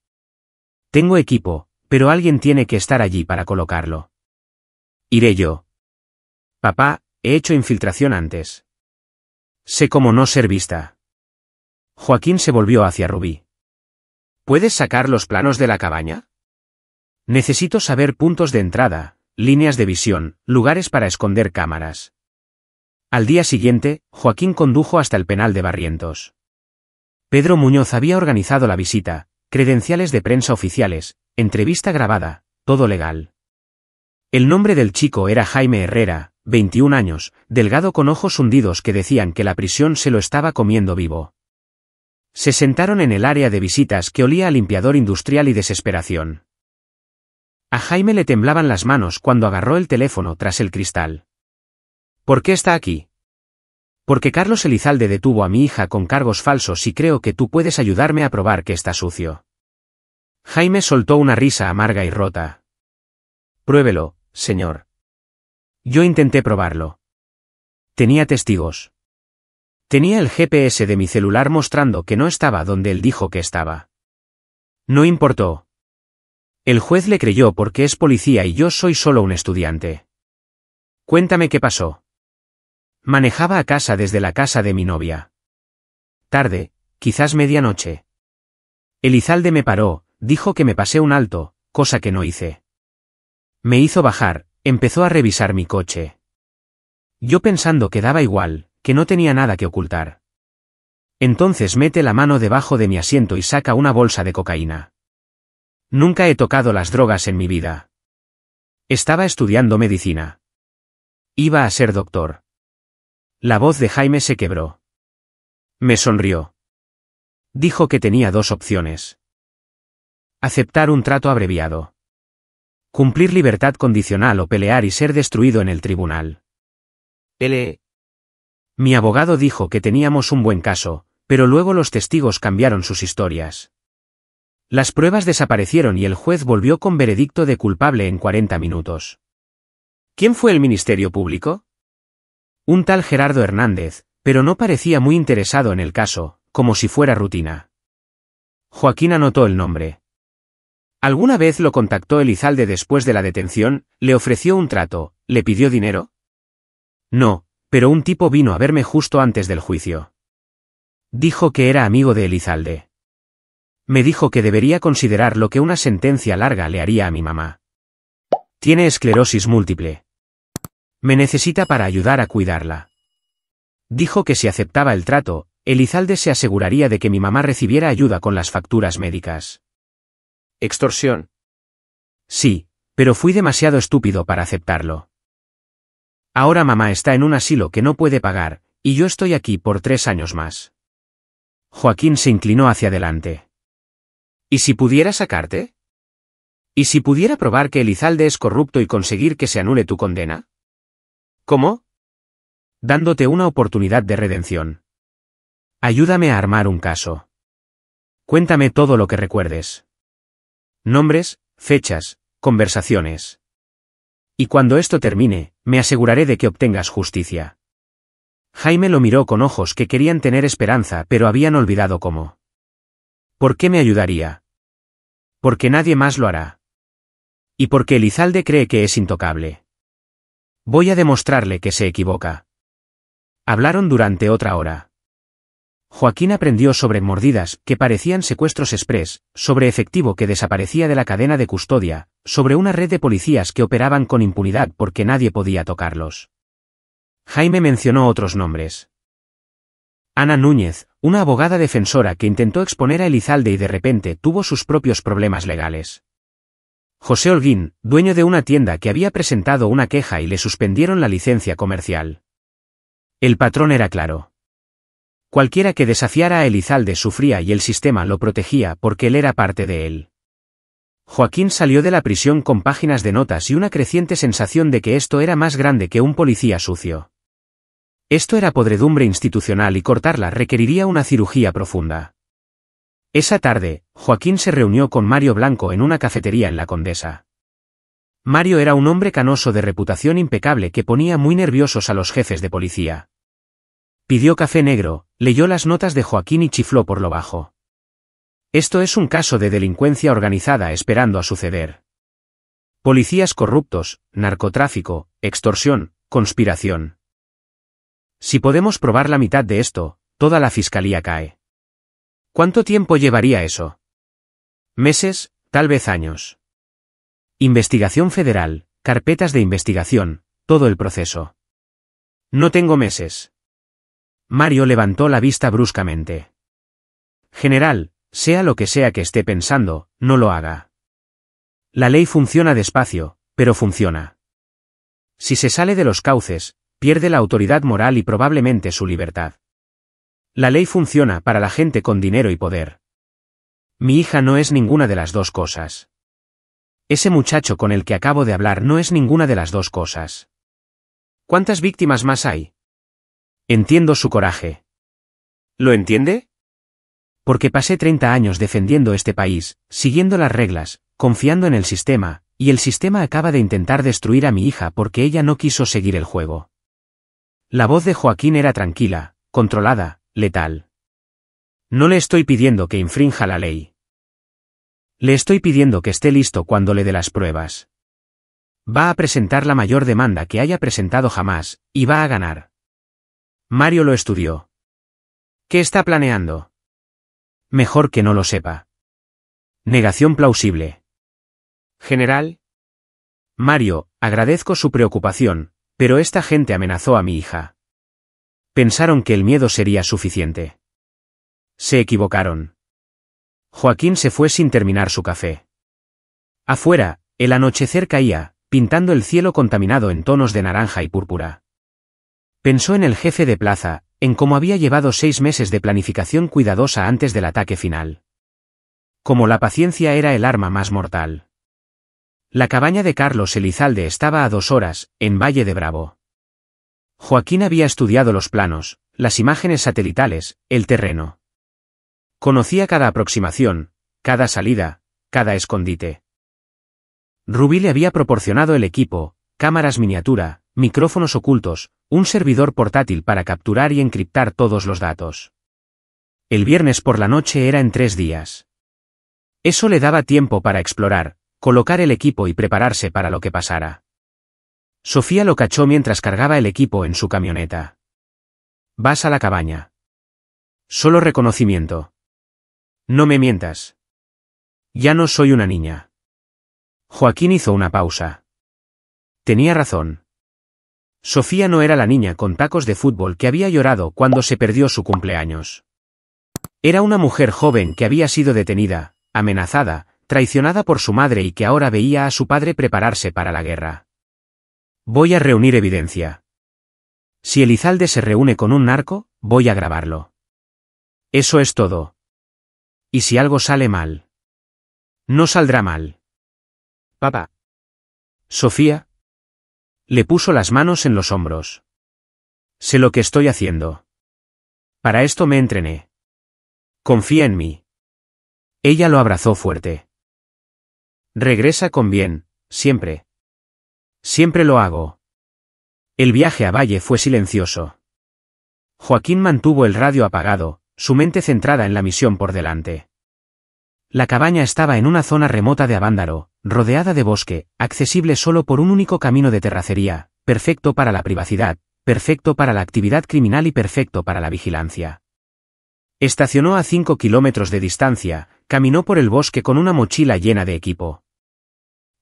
Tengo equipo, pero alguien tiene que estar allí para colocarlo. Iré yo. Papá, he hecho infiltración antes. Sé cómo no ser vista. Joaquín se volvió hacia Rubí. ¿Puedes sacar los planos de la cabaña? Necesito saber puntos de entrada, líneas de visión, lugares para esconder cámaras. Al día siguiente, Joaquín condujo hasta el penal de Barrientos. Pedro Muñoz había organizado la visita, credenciales de prensa oficiales, entrevista grabada, todo legal. El nombre del chico era Jaime Herrera, 21 años, delgado con ojos hundidos que decían que la prisión se lo estaba comiendo vivo. Se sentaron en el área de visitas que olía a limpiador industrial y desesperación. A Jaime le temblaban las manos cuando agarró el teléfono tras el cristal. ¿Por qué está aquí? Porque Carlos Elizalde detuvo a mi hija con cargos falsos y creo que tú puedes ayudarme a probar que está sucio. Jaime soltó una risa amarga y rota. Pruébelo, señor. Yo intenté probarlo. Tenía testigos. Tenía el GPS de mi celular mostrando que no estaba donde él dijo que estaba. No importó. El juez le creyó porque es policía y yo soy solo un estudiante. Cuéntame qué pasó. Manejaba a casa desde la casa de mi novia. Tarde, quizás medianoche. Elizalde me paró, dijo que me pasé un alto, cosa que no hice. Me hizo bajar, empezó a revisar mi coche. Yo pensando que daba igual, que no tenía nada que ocultar. Entonces mete la mano debajo de mi asiento y saca una bolsa de cocaína. Nunca he tocado las drogas en mi vida. Estaba estudiando medicina. Iba a ser doctor. La voz de Jaime se quebró. Me sonrió. Dijo que tenía 2 opciones. Aceptar un trato abreviado. Cumplir libertad condicional o pelear y ser destruido en el tribunal. Mi abogado dijo que teníamos un buen caso, pero luego los testigos cambiaron sus historias. Las pruebas desaparecieron y el juez volvió con veredicto de culpable en 40 minutos. ¿Quién fue el Ministerio Público? Un tal Gerardo Hernández, pero no parecía muy interesado en el caso, como si fuera rutina. Joaquín anotó el nombre. ¿Alguna vez lo contactó Elizalde después de la detención, le ofreció un trato, le pidió dinero? No, pero un tipo vino a verme justo antes del juicio. Dijo que era amigo de Elizalde. Me dijo que debería considerar lo que una sentencia larga le haría a mi mamá. Tiene esclerosis múltiple. Me necesita para ayudar a cuidarla. Dijo que si aceptaba el trato, Elizalde se aseguraría de que mi mamá recibiera ayuda con las facturas médicas. ¿Extorsión? Sí, pero fui demasiado estúpido para aceptarlo. Ahora mamá está en un asilo que no puede pagar, y yo estoy aquí por 3 años más. Joaquín se inclinó hacia adelante. ¿Y si pudiera sacarte? ¿Y si pudiera probar que Elizalde es corrupto y conseguir que se anule tu condena? ¿Cómo? Dándote una oportunidad de redención. Ayúdame a armar un caso. Cuéntame todo lo que recuerdes. Nombres, fechas, conversaciones. Y cuando esto termine, me aseguraré de que obtengas justicia. Jaime lo miró con ojos que querían tener esperanza pero habían olvidado cómo. ¿Por qué me ayudaría? Porque nadie más lo hará. Y porque Elizalde cree que es intocable. Voy a demostrarle que se equivoca. Hablaron durante otra hora. Joaquín aprendió sobre mordidas, que parecían secuestros express, sobre efectivo que desaparecía de la cadena de custodia, sobre una red de policías que operaban con impunidad porque nadie podía tocarlos. Jaime mencionó otros nombres. Ana Núñez, una abogada defensora que intentó exponer a Elizalde y de repente tuvo sus propios problemas legales. José Holguín, dueño de una tienda que había presentado una queja y le suspendieron la licencia comercial. El patrón era claro. Cualquiera que desafiara a Elizalde sufría y el sistema lo protegía porque él era parte de él. Joaquín salió de la prisión con páginas de notas y una creciente sensación de que esto era más grande que un policía sucio. Esto era podredumbre institucional y cortarla requeriría una cirugía profunda. Esa tarde, Joaquín se reunió con Mario Blanco en una cafetería en La Condesa. Mario era un hombre canoso de reputación impecable que ponía muy nerviosos a los jefes de policía. Pidió café negro, leyó las notas de Joaquín y chifló por lo bajo. Esto es un caso de delincuencia organizada esperando a suceder. Policías corruptos, narcotráfico, extorsión, conspiración. Si podemos probar la mitad de esto, toda la fiscalía cae. ¿Cuánto tiempo llevaría eso? Meses, tal vez años. Investigación federal, carpetas de investigación, todo el proceso. No tengo meses. Mario levantó la vista bruscamente. General, sea lo que sea que esté pensando, no lo haga. La ley funciona despacio, pero funciona. Si se sale de los cauces, pierde la autoridad moral y probablemente su libertad. La ley funciona para la gente con dinero y poder. Mi hija no es ninguna de las dos cosas. Ese muchacho con el que acabo de hablar no es ninguna de las dos cosas. ¿Cuántas víctimas más hay? Entiendo su coraje. ¿Lo entiende? Porque pasé 30 años defendiendo este país, siguiendo las reglas, confiando en el sistema, y el sistema acaba de intentar destruir a mi hija porque ella no quiso seguir el juego. La voz de Joaquín era tranquila, controlada, letal. No le estoy pidiendo que infrinja la ley. Le estoy pidiendo que esté listo cuando le dé las pruebas. Va a presentar la mayor demanda que haya presentado jamás, y va a ganar. Mario lo estudió. ¿Qué está planeando? Mejor que no lo sepa. Negación plausible. General. Mario, agradezco su preocupación, pero esta gente amenazó a mi hija. Pensaron que el miedo sería suficiente. Se equivocaron. Joaquín se fue sin terminar su café. Afuera, el anochecer caía, pintando el cielo contaminado en tonos de naranja y púrpura. Pensó en el jefe de plaza, en cómo había llevado 6 meses de planificación cuidadosa antes del ataque final. Como la paciencia era el arma más mortal. La cabaña de Carlos Elizalde estaba a 2 horas, en Valle de Bravo. Joaquín había estudiado los planos, las imágenes satelitales, el terreno. Conocía cada aproximación, cada salida, cada escondite. Rubí le había proporcionado el equipo, cámaras miniatura, micrófonos ocultos, un servidor portátil para capturar y encriptar todos los datos. El viernes por la noche era en 3 días. Eso le daba tiempo para explorar, colocar el equipo y prepararse para lo que pasara. Sofía lo cachó mientras cargaba el equipo en su camioneta. ¿Vas a la cabaña? Solo reconocimiento. No me mientas. Ya no soy una niña. Joaquín hizo una pausa. Tenía razón. Sofía no era la niña con tacos de fútbol que había llorado cuando se perdió su cumpleaños. Era una mujer joven que había sido detenida, amenazada, traicionada por su madre y que ahora veía a su padre prepararse para la guerra. Voy a reunir evidencia. Si Elizalde se reúne con un narco, voy a grabarlo. Eso es todo. ¿Y si algo sale mal? No saldrá mal. Papá. Sofía. Le puso las manos en los hombros. Sé lo que estoy haciendo. Para esto me entrené. Confía en mí. Ella lo abrazó fuerte. Regresa con bien, siempre. Siempre lo hago. El viaje a Valle fue silencioso. Joaquín mantuvo el radio apagado, su mente centrada en la misión por delante. La cabaña estaba en una zona remota de Avándaro, rodeada de bosque, accesible solo por un único camino de terracería, perfecto para la privacidad, perfecto para la actividad criminal y perfecto para la vigilancia. Estacionó a 5 kilómetros de distancia, caminó por el bosque con una mochila llena de equipo.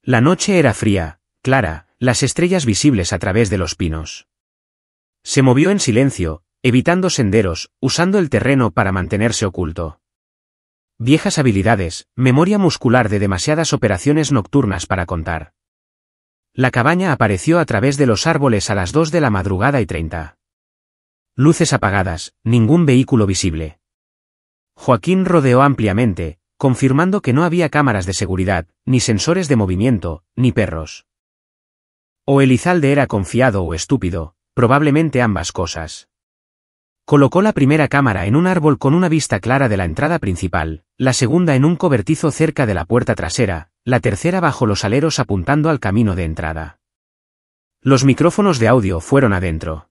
La noche era fría, clara, las estrellas visibles a través de los pinos. Se movió en silencio, evitando senderos, usando el terreno para mantenerse oculto. Viejas habilidades, memoria muscular de demasiadas operaciones nocturnas para contar. La cabaña apareció a través de los árboles a las 2 de la madrugada y 30. Luces apagadas, ningún vehículo visible. Joaquín rodeó ampliamente, confirmando que no había cámaras de seguridad, ni sensores de movimiento, ni perros. O Elizalde era confiado o estúpido, probablemente ambas cosas. Colocó la primera cámara en un árbol con una vista clara de la entrada principal, la segunda en un cobertizo cerca de la puerta trasera, la tercera bajo los aleros apuntando al camino de entrada. Los micrófonos de audio fueron adentro.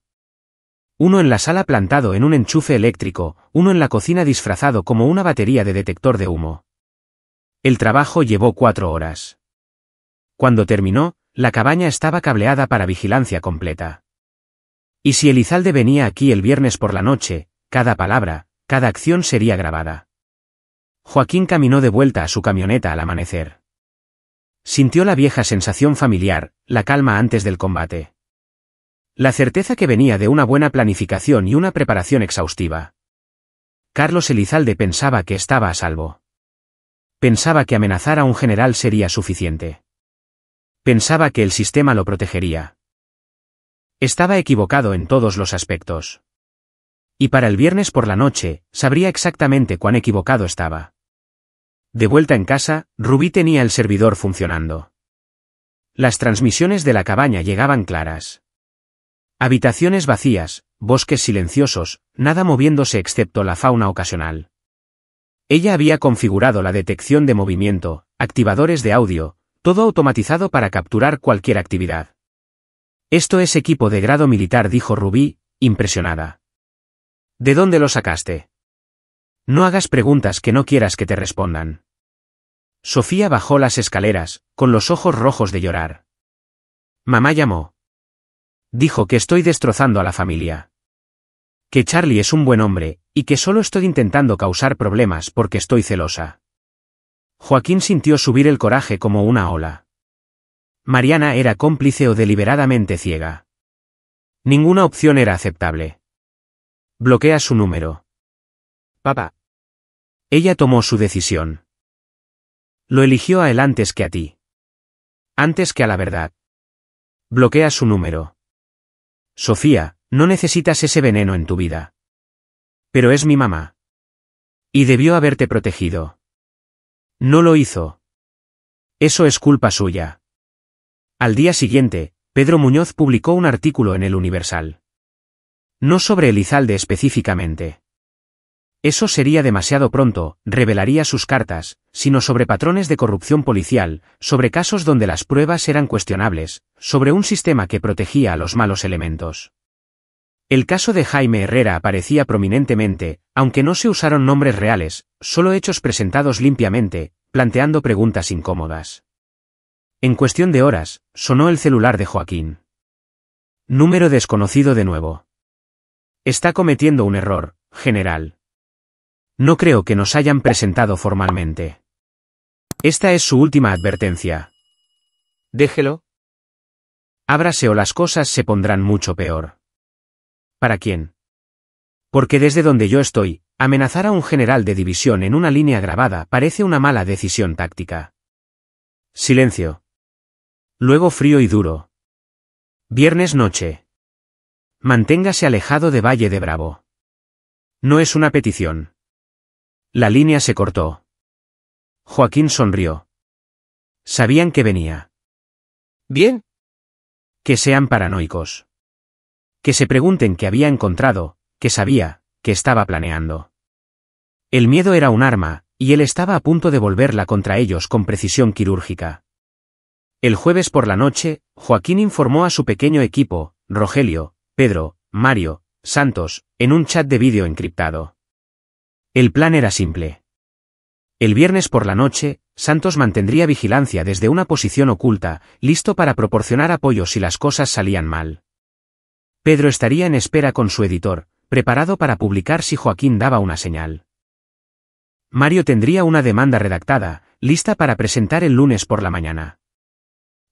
Uno en la sala plantado en un enchufe eléctrico, uno en la cocina disfrazado como una batería de detector de humo. El trabajo llevó 4 horas. Cuando terminó, la cabaña estaba cableada para vigilancia completa. Y si Elizalde venía aquí el viernes por la noche, cada palabra, cada acción sería grabada. Joaquín caminó de vuelta a su camioneta al amanecer. Sintió la vieja sensación familiar, la calma antes del combate. La certeza que venía de una buena planificación y una preparación exhaustiva. Carlos Elizalde pensaba que estaba a salvo. Pensaba que amenazar a un general sería suficiente. Pensaba que el sistema lo protegería. Estaba equivocado en todos los aspectos. Y para el viernes por la noche, sabría exactamente cuán equivocado estaba. De vuelta en casa, Rubí tenía el servidor funcionando. Las transmisiones de la cabaña llegaban claras. Habitaciones vacías, bosques silenciosos, nada moviéndose excepto la fauna ocasional. Ella había configurado la detección de movimiento, activadores de audio, todo automatizado para capturar cualquier actividad. Esto es equipo de grado militar, dijo Rubí, impresionada. ¿De dónde lo sacaste? No hagas preguntas que no quieras que te respondan. Sofía bajó las escaleras, con los ojos rojos de llorar. Mamá llamó. Dijo que estoy destrozando a la familia. Que Charlie es un buen hombre, y que solo estoy intentando causar problemas porque estoy celosa. Joaquín sintió subir el coraje como una ola. Mariana era cómplice o deliberadamente ciega. Ninguna opción era aceptable. Bloquea su número. Papá. Ella tomó su decisión. Lo eligió a él antes que a ti. Antes que a la verdad. Bloquea su número. Sofía, no necesitas ese veneno en tu vida. Pero es mi mamá. Y debió haberte protegido. No lo hizo. Eso es culpa suya. Al día siguiente, Pedro Muñoz publicó un artículo en El Universal. No sobre Elizalde específicamente. Eso sería demasiado pronto, revelaría sus cartas, sino sobre patrones de corrupción policial, sobre casos donde las pruebas eran cuestionables, sobre un sistema que protegía a los malos elementos. El caso de Jaime Herrera aparecía prominentemente, aunque no se usaron nombres reales, solo hechos presentados limpiamente, planteando preguntas incómodas. En cuestión de horas, sonó el celular de Joaquín. Número desconocido de nuevo. Está cometiendo un error, general. No creo que nos hayan presentado formalmente. Esta es su última advertencia. Déjelo. Ábrase o las cosas se pondrán mucho peor. ¿Para quién? Porque desde donde yo estoy, amenazar a un general de división en una línea grabada parece una mala decisión táctica. Silencio. Luego frío y duro. Viernes noche. Manténgase alejado de Valle de Bravo. No es una petición. La línea se cortó. Joaquín sonrió. Sabían que venía. Bien. Que sean paranoicos. Que se pregunten qué había encontrado, que sabía, que estaba planeando. El miedo era un arma, y él estaba a punto de volverla contra ellos con precisión quirúrgica. El jueves por la noche, Joaquín informó a su pequeño equipo, Rogelio, Pedro, Mario, Santos, en un chat de vídeo encriptado. El plan era simple. El viernes por la noche, Santos mantendría vigilancia desde una posición oculta, listo para proporcionar apoyo si las cosas salían mal. Pedro estaría en espera con su editor, preparado para publicar si Joaquín daba una señal. Mario tendría una demanda redactada, lista para presentar el lunes por la mañana.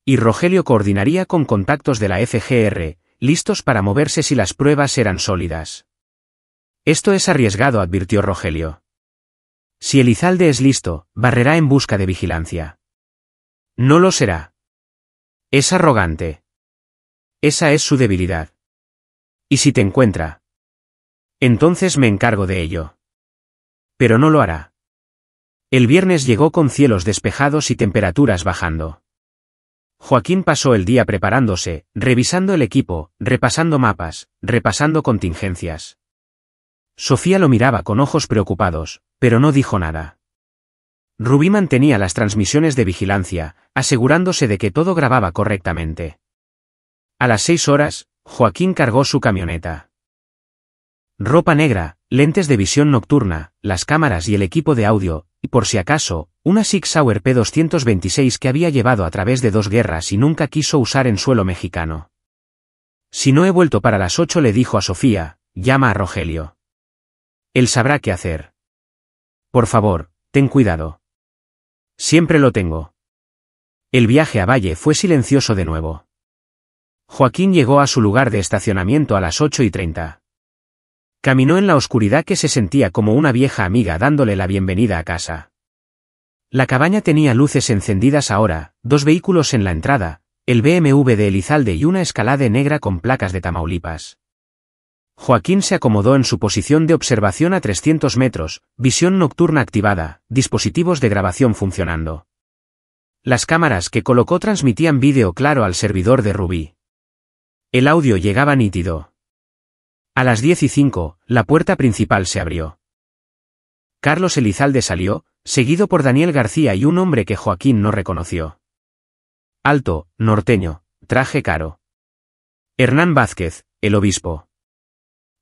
Y Rogelio coordinaría con contactos de la FGR, listos para moverse si las pruebas eran sólidas. Esto es arriesgado, advirtió Rogelio. Si Elizalde es listo, barrerá en busca de vigilancia. No lo será. Es arrogante. Esa es su debilidad. ¿Y si te encuentra? Entonces me encargo de ello. Pero no lo hará. El viernes llegó con cielos despejados y temperaturas bajando. Joaquín pasó el día preparándose, revisando el equipo, repasando mapas, repasando contingencias. Sofía lo miraba con ojos preocupados, pero no dijo nada. Rubí mantenía las transmisiones de vigilancia, asegurándose de que todo grababa correctamente. A las 6 horas, Joaquín cargó su camioneta. Ropa negra, lentes de visión nocturna, las cámaras y el equipo de audio, y por si acaso, una Sig Sauer P226 que había llevado a través de 2 guerras y nunca quiso usar en suelo mexicano. Si no he vuelto para las 8, le dijo a Sofía, llama a Rogelio. Él sabrá qué hacer. Por favor, ten cuidado. Siempre lo tengo. El viaje a Valle fue silencioso de nuevo. Joaquín llegó a su lugar de estacionamiento a las 8:30. Caminó en la oscuridad que se sentía como una vieja amiga dándole la bienvenida a casa. La cabaña tenía luces encendidas ahora, 2 vehículos en la entrada, el BMW de Elizalde y una Escalade negra con placas de Tamaulipas. Joaquín se acomodó en su posición de observación a 300 metros, visión nocturna activada, dispositivos de grabación funcionando. Las cámaras que colocó transmitían vídeo claro al servidor de Rubí. El audio llegaba nítido. A las 10:05, la puerta principal se abrió. Carlos Elizalde salió, seguido por Daniel García y un hombre que Joaquín no reconoció. Alto, norteño, traje caro. Hernán Vázquez, el obispo.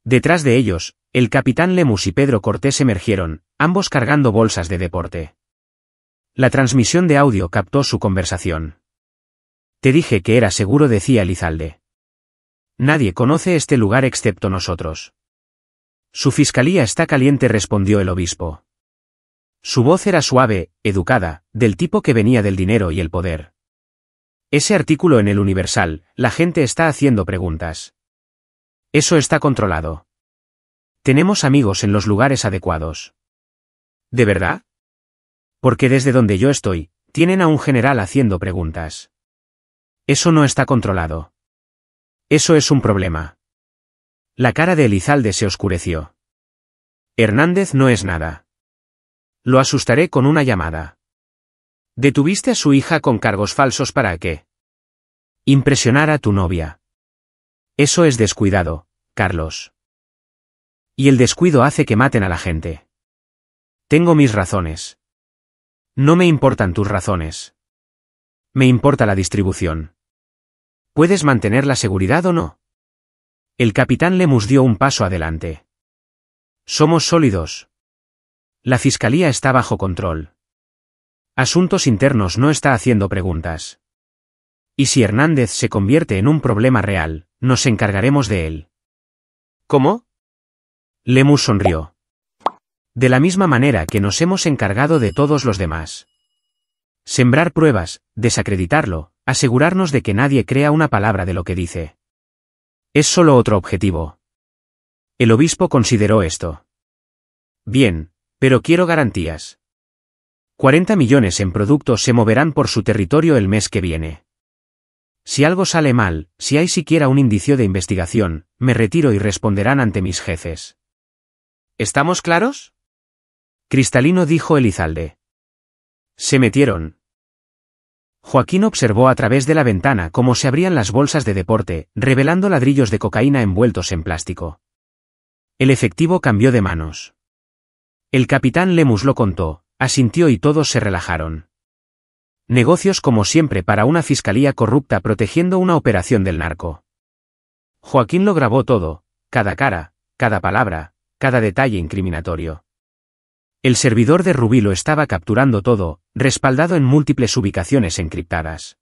Detrás de ellos, el capitán Lemus y Pedro Cortés emergieron, ambos cargando bolsas de deporte. La transmisión de audio captó su conversación. Te dije que era seguro, decía Elizalde. Nadie conoce este lugar excepto nosotros. Su fiscalía está caliente, respondió el obispo. Su voz era suave, educada, del tipo que venía del dinero y el poder. Ese artículo en el Universal, la gente está haciendo preguntas. Eso está controlado. Tenemos amigos en los lugares adecuados. ¿De verdad? Porque desde donde yo estoy, tienen a un general haciendo preguntas. Eso no está controlado. Eso es un problema. La cara de Elizalde se oscureció. Hernández no es nada. Lo asustaré con una llamada. ¿Detuviste a su hija con cargos falsos para qué? Impresionar a tu novia. Eso es descuidado, Carlos. Y el descuido hace que maten a la gente. Tengo mis razones. No me importan tus razones. Me importa la distribución. ¿Puedes mantener la seguridad o no? El capitán Lemus dio un paso adelante. Somos sólidos. La fiscalía está bajo control. Asuntos Internos no está haciendo preguntas. Y si Hernández se convierte en un problema real, nos encargaremos de él. ¿Cómo? Lemus sonrió. De la misma manera que nos hemos encargado de todos los demás. Sembrar pruebas, desacreditarlo, asegurarnos de que nadie crea una palabra de lo que dice. Es solo otro objetivo. El obispo consideró esto. Bien, pero quiero garantías. 40 millones en productos se moverán por su territorio el mes que viene. Si algo sale mal, si hay siquiera un indicio de investigación, me retiro y responderán ante mis jefes. ¿Estamos claros? Cristalino, dijo Elizalde. Se metieron. Joaquín observó a través de la ventana cómo se abrían las bolsas de deporte, revelando ladrillos de cocaína envueltos en plástico. El efectivo cambió de manos. El capitán Lemus lo contó, asintió y todos se relajaron. Negocios como siempre para una fiscalía corrupta protegiendo una operación del narco. Joaquín lo grabó todo, cada cara, cada palabra, cada detalle incriminatorio. El servidor de Rubí lo estaba capturando todo, respaldado en múltiples ubicaciones encriptadas.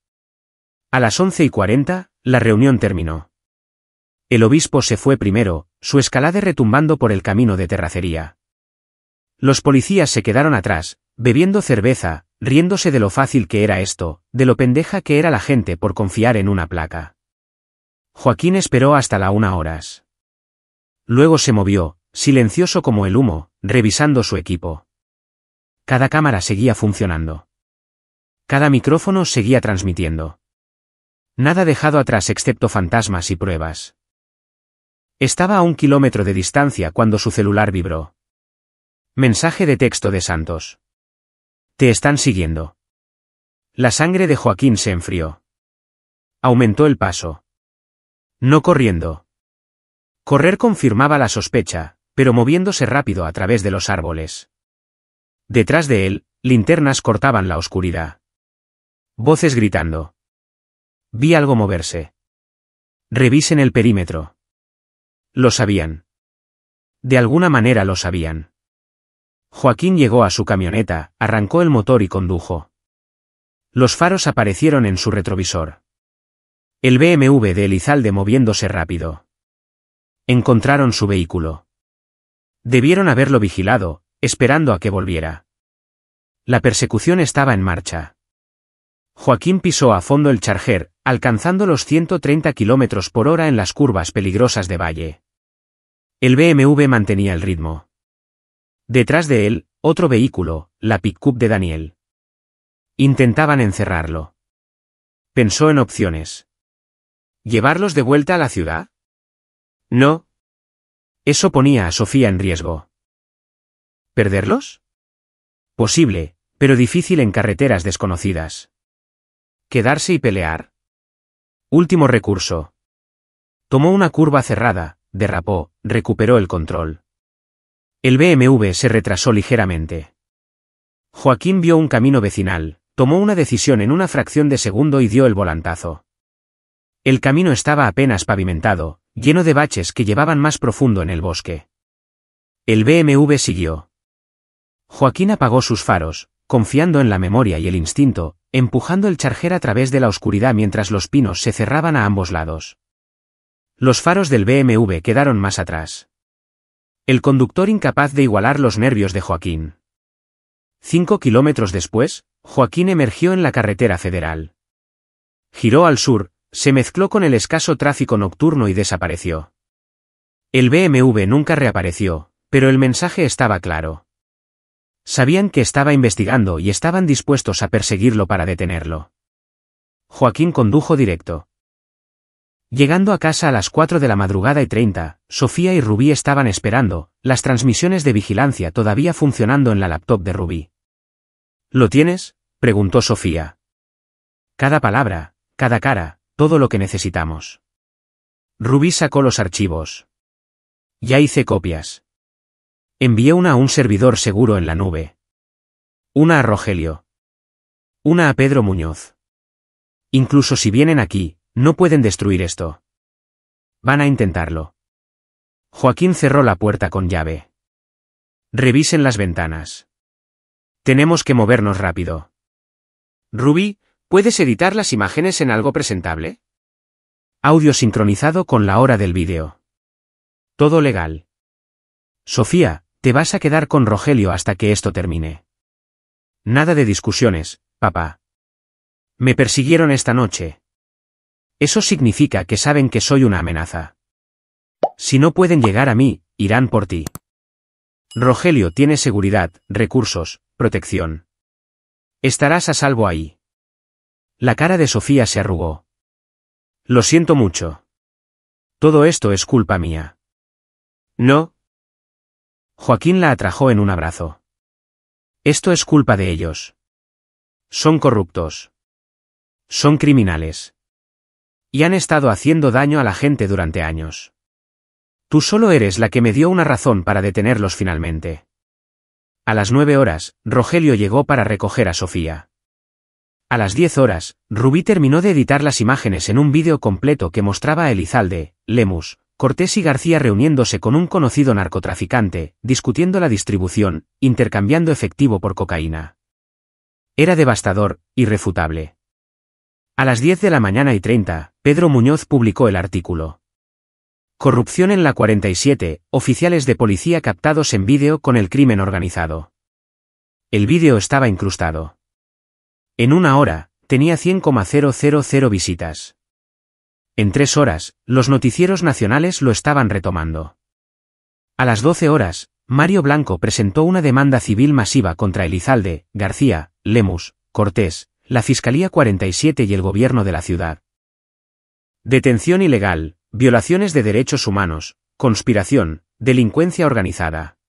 A las 11:40, la reunión terminó. El obispo se fue primero, su escalade retumbando por el camino de terracería. Los policías se quedaron atrás, bebiendo cerveza, riéndose de lo fácil que era esto, de lo pendeja que era la gente por confiar en una placa. Joaquín esperó hasta la 1:00. Luego se movió, silencioso como el humo, revisando su equipo. Cada cámara seguía funcionando. Cada micrófono seguía transmitiendo. Nada dejado atrás excepto fantasmas y pruebas. Estaba a 1 kilómetro de distancia cuando su celular vibró. Mensaje de texto de Santos. Te están siguiendo. La sangre de Joaquín se enfrió. Aumentó el paso. No corriendo. Correr confirmaba la sospecha, pero moviéndose rápido a través de los árboles. Detrás de él, linternas cortaban la oscuridad. Voces gritando. Vi algo moverse. Revisen el perímetro. Lo sabían. De alguna manera lo sabían. Joaquín llegó a su camioneta, arrancó el motor y condujo. Los faros aparecieron en su retrovisor. El BMW de Elizalde moviéndose rápido. Encontraron su vehículo. Debieron haberlo vigilado, esperando a que volviera. La persecución estaba en marcha. Joaquín pisó a fondo el Charger, alcanzando los 130 km/h en las curvas peligrosas de valle. El BMW mantenía el ritmo. Detrás de él, otro vehículo, la pick-up de Daniel. Intentaban encerrarlo. Pensó en opciones. ¿Llevarlos de vuelta a la ciudad? No. Eso ponía a Sofía en riesgo. ¿Perderlos? Posible, pero difícil en carreteras desconocidas. ¿Quedarse y pelear? Último recurso. Tomó una curva cerrada, derrapó, recuperó el control. El BMW se retrasó ligeramente. Joaquín vio un camino vecinal, tomó una decisión en una fracción de segundo y dio el volantazo. El camino estaba apenas pavimentado, lleno de baches que llevaban más profundo en el bosque. El BMW siguió. Joaquín apagó sus faros, confiando en la memoria y el instinto, empujando el Charger a través de la oscuridad mientras los pinos se cerraban a ambos lados. Los faros del BMW quedaron más atrás. El conductor incapaz de igualar los nervios de Joaquín. 5 kilómetros después, Joaquín emergió en la carretera federal. Giró al sur, se mezcló con el escaso tráfico nocturno y desapareció. El BMW nunca reapareció, pero el mensaje estaba claro. Sabían que estaba investigando y estaban dispuestos a perseguirlo para detenerlo. Joaquín condujo directo. Llegando a casa a las 4:30, Sofía y Rubí estaban esperando, las transmisiones de vigilancia todavía funcionando en la laptop de Rubí. ¿Lo tienes?, preguntó Sofía. Cada palabra, cada cara, todo lo que necesitamos. Rubí sacó los archivos. Ya hice copias. Envié una a un servidor seguro en la nube. Una a Rogelio. Una a Pedro Muñoz. Incluso si vienen aquí, no pueden destruir esto. Van a intentarlo. Joaquín cerró la puerta con llave. Revisen las ventanas. Tenemos que movernos rápido. Rubí, ¿puedes editar las imágenes en algo presentable? Audio sincronizado con la hora del vídeo. Todo legal. Sofía, Te vas a quedar con Rogelio hasta que esto termine. Nada de discusiones, papá. Me persiguieron esta noche. Eso significa que saben que soy una amenaza. Si no pueden llegar a mí, irán por ti. Rogelio tiene seguridad, recursos, protección. Estarás a salvo ahí. La cara de Sofía se arrugó. Lo siento mucho. Todo esto es culpa mía. No. Joaquín la atrajo en un abrazo. Esto es culpa de ellos. Son corruptos. Son criminales. Y han estado haciendo daño a la gente durante años. Tú solo eres la que me dio una razón para detenerlos finalmente. A las 9 horas, Rogelio llegó para recoger a Sofía. A las 10 horas, Rubí terminó de editar las imágenes en un vídeo completo que mostraba a Elizalde, Lemus, Cortés y García reuniéndose con un conocido narcotraficante, discutiendo la distribución, intercambiando efectivo por cocaína. Era devastador, irrefutable. A las 10 de la mañana y 30, Pedro Muñoz publicó el artículo. Corrupción en la 47, oficiales de policía captados en vídeo con el crimen organizado. El vídeo estaba incrustado. En una hora, tenía 100,000 visitas. En 3 horas, los noticieros nacionales lo estaban retomando. A las 12 horas, Mario Blanco presentó una demanda civil masiva contra Elizalde, García, Lemus, Cortés, la Fiscalía 47 y el gobierno de la ciudad. Detención ilegal, violaciones de derechos humanos, conspiración, delincuencia organizada.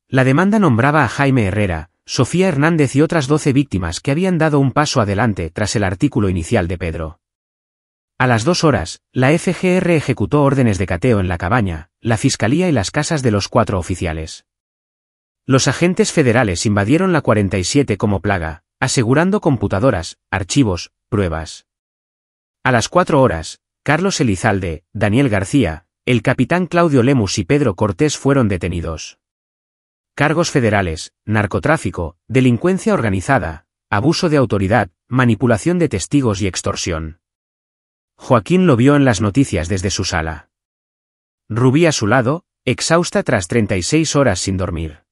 La demanda nombraba a Jaime Herrera, Sofía Hernández y otras 12 víctimas que habían dado un paso adelante tras el artículo inicial de Pedro. A las 2 horas, la FGR ejecutó órdenes de cateo en la cabaña, la fiscalía y las casas de los 4 oficiales. Los agentes federales invadieron la 47 como plaga, asegurando computadoras, archivos, pruebas. A las 4 horas, Carlos Elizalde, Daniel García, el capitán Claudio Lemus y Pedro Cortés fueron detenidos. Cargos federales, narcotráfico, delincuencia organizada, abuso de autoridad, manipulación de testigos y extorsión. Joaquín lo vio en las noticias desde su sala. Rubí a su lado, exhausta tras 36 horas sin dormir.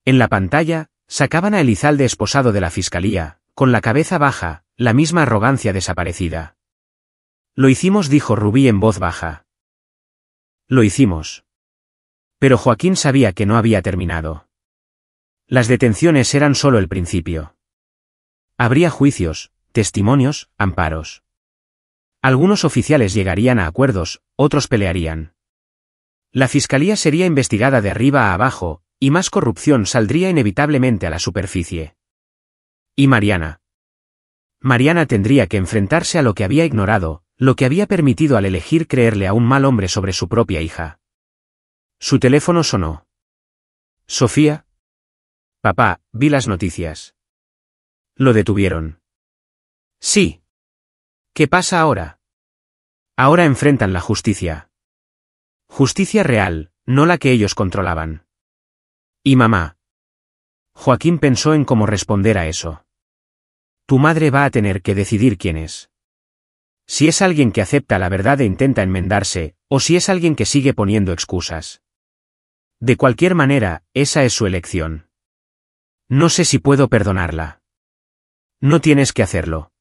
En la pantalla, sacaban a Elizalde esposado de la fiscalía, con la cabeza baja, la misma arrogancia desaparecida. Lo hicimos, dijo Rubí en voz baja. Lo hicimos. Pero Joaquín sabía que no había terminado. Las detenciones eran solo el principio. Habría juicios, testimonios, amparos. Algunos oficiales llegarían a acuerdos, otros pelearían. La fiscalía sería investigada de arriba a abajo, y más corrupción saldría inevitablemente a la superficie. ¿Y Mariana? Mariana tendría que enfrentarse a lo que había ignorado, lo que había permitido al elegir creerle a un mal hombre sobre su propia hija. Su teléfono sonó. ¿Sofía? Papá, vi las noticias. Lo detuvieron. Sí. ¿Qué pasa ahora? Ahora enfrentan la justicia. Justicia real, no la que ellos controlaban. ¿Y mamá? Joaquín pensó en cómo responder a eso. Tu madre va a tener que decidir quién es. Si es alguien que acepta la verdad e intenta enmendarse, o si es alguien que sigue poniendo excusas. De cualquier manera, esa es su elección. No sé si puedo perdonarla. No tienes que hacerlo.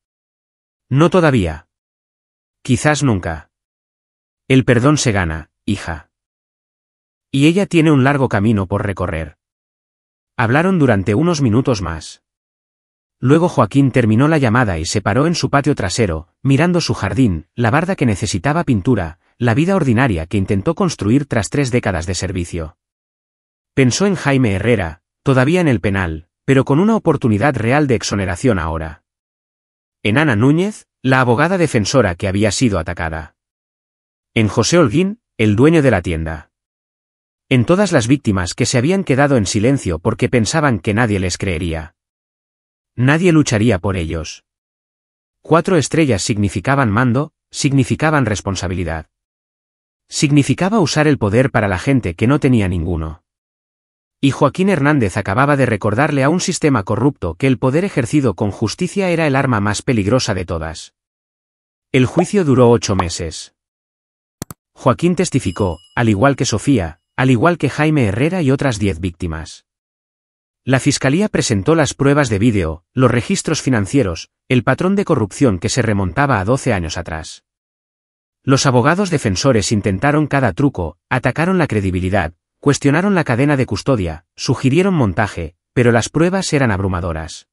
No todavía. Quizás nunca. El perdón se gana, hija. Y ella tiene un largo camino por recorrer. Hablaron durante unos minutos más. Luego Joaquín terminó la llamada y se paró en su patio trasero, mirando su jardín, la barda que necesitaba pintura, la vida ordinaria que intentó construir tras 3 décadas de servicio. Pensó en Jaime Herrera, todavía en el penal, pero con una oportunidad real de exoneración ahora. En Ana Núñez, la abogada defensora que había sido atacada. En José Holguín, el dueño de la tienda. En todas las víctimas que se habían quedado en silencio porque pensaban que nadie les creería. Nadie lucharía por ellos. 4 estrellas significaban mando, significaban responsabilidad. Significaba usar el poder para la gente que no tenía ninguno. Y Joaquín Hernández acababa de recordarle a un sistema corrupto que el poder ejercido con justicia era el arma más peligrosa de todas. El juicio duró 8 meses. Joaquín testificó, al igual que Sofía, al igual que Jaime Herrera y otras 10 víctimas. La fiscalía presentó las pruebas de vídeo, los registros financieros, el patrón de corrupción que se remontaba a 12 años atrás. Los abogados defensores intentaron cada truco, atacaron la credibilidad, cuestionaron la cadena de custodia, sugirieron montaje, pero las pruebas eran abrumadoras.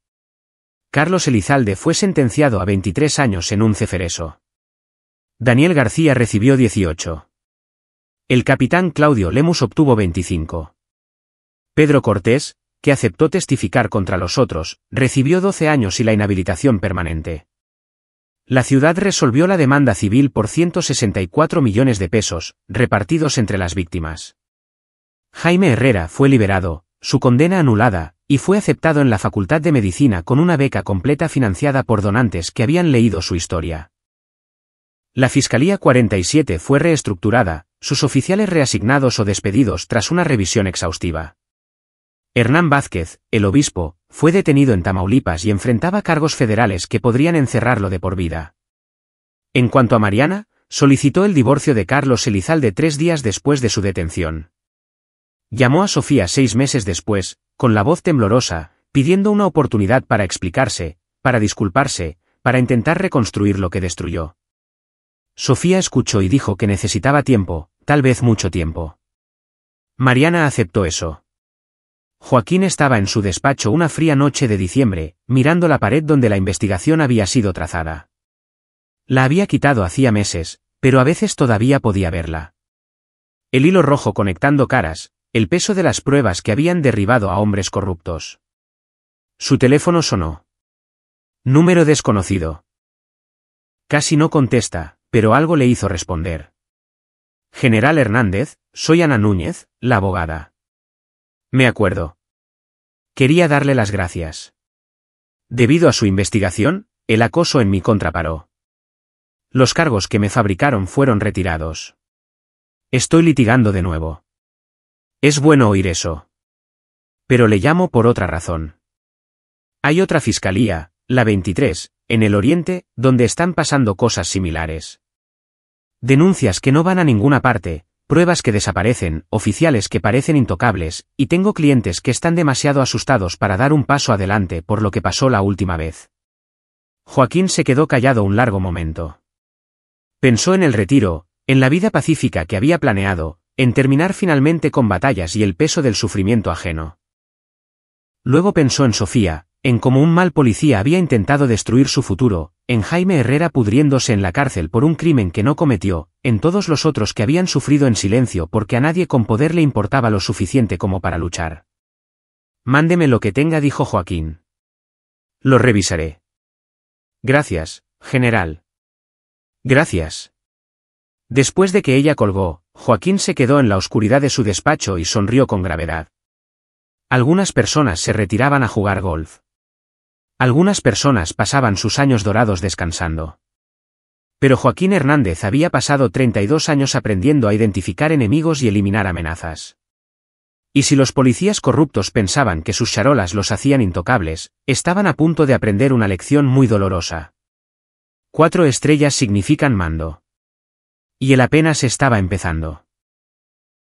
Carlos Elizalde fue sentenciado a 23 años en un cefereso. Daniel García recibió 18. El capitán Claudio Lemus obtuvo 25. Pedro Cortés, que aceptó testificar contra los otros, recibió 12 años y la inhabilitación permanente. La ciudad resolvió la demanda civil por 164 millones de pesos, repartidos entre las víctimas. Jaime Herrera fue liberado, su condena anulada, y fue aceptado en la Facultad de Medicina con una beca completa financiada por donantes que habían leído su historia. La Fiscalía 47 fue reestructurada, sus oficiales reasignados o despedidos tras una revisión exhaustiva. Hernán Vázquez, el obispo, fue detenido en Tamaulipas y enfrentaba cargos federales que podrían encerrarlo de por vida. En cuanto a Mariana, solicitó el divorcio de Carlos Elizalde 3 días después de su detención. Llamó a Sofía 6 meses después, con la voz temblorosa, pidiendo una oportunidad para explicarse, para disculparse, para intentar reconstruir lo que destruyó. Sofía escuchó y dijo que necesitaba tiempo, tal vez mucho tiempo. Mariana aceptó eso. Joaquín estaba en su despacho una fría noche de diciembre, mirando la pared donde la investigación había sido trazada. La había quitado hacía meses, pero a veces todavía podía verla. El hilo rojo conectando caras, el peso de las pruebas que habían derribado a hombres corruptos. Su teléfono sonó. Número desconocido. Casi no contesta, pero algo le hizo responder. General Hernández, soy Ana Núñez, la abogada. Me acuerdo. Quería darle las gracias. Debido a su investigación, el acoso en mi contra paró. Los cargos que me fabricaron fueron retirados. Estoy litigando de nuevo. Es bueno oír eso. Pero le llamo por otra razón. Hay otra fiscalía, la 23, en el Oriente, donde están pasando cosas similares. Denuncias que no van a ninguna parte, pruebas que desaparecen, oficiales que parecen intocables, y tengo clientes que están demasiado asustados para dar un paso adelante por lo que pasó la última vez. Joaquín se quedó callado un largo momento. Pensó en el retiro, en la vida pacífica que había planeado, en terminar finalmente con batallas y el peso del sufrimiento ajeno. Luego pensó en Sofía, en cómo un mal policía había intentado destruir su futuro, en Jaime Herrera pudriéndose en la cárcel por un crimen que no cometió, en todos los otros que habían sufrido en silencio porque a nadie con poder le importaba lo suficiente como para luchar. Mándeme lo que tenga, dijo Joaquín. Lo revisaré. Gracias, general. Gracias. Después de que ella colgó, Joaquín se quedó en la oscuridad de su despacho y sonrió con gravedad. Algunas personas se retiraban a jugar golf. Algunas personas pasaban sus años dorados descansando. Pero Joaquín Hernández había pasado 32 años aprendiendo a identificar enemigos y eliminar amenazas. Y si los policías corruptos pensaban que sus charolas los hacían intocables, estaban a punto de aprender una lección muy dolorosa. 4 estrellas significan mando. Y él apenas estaba empezando.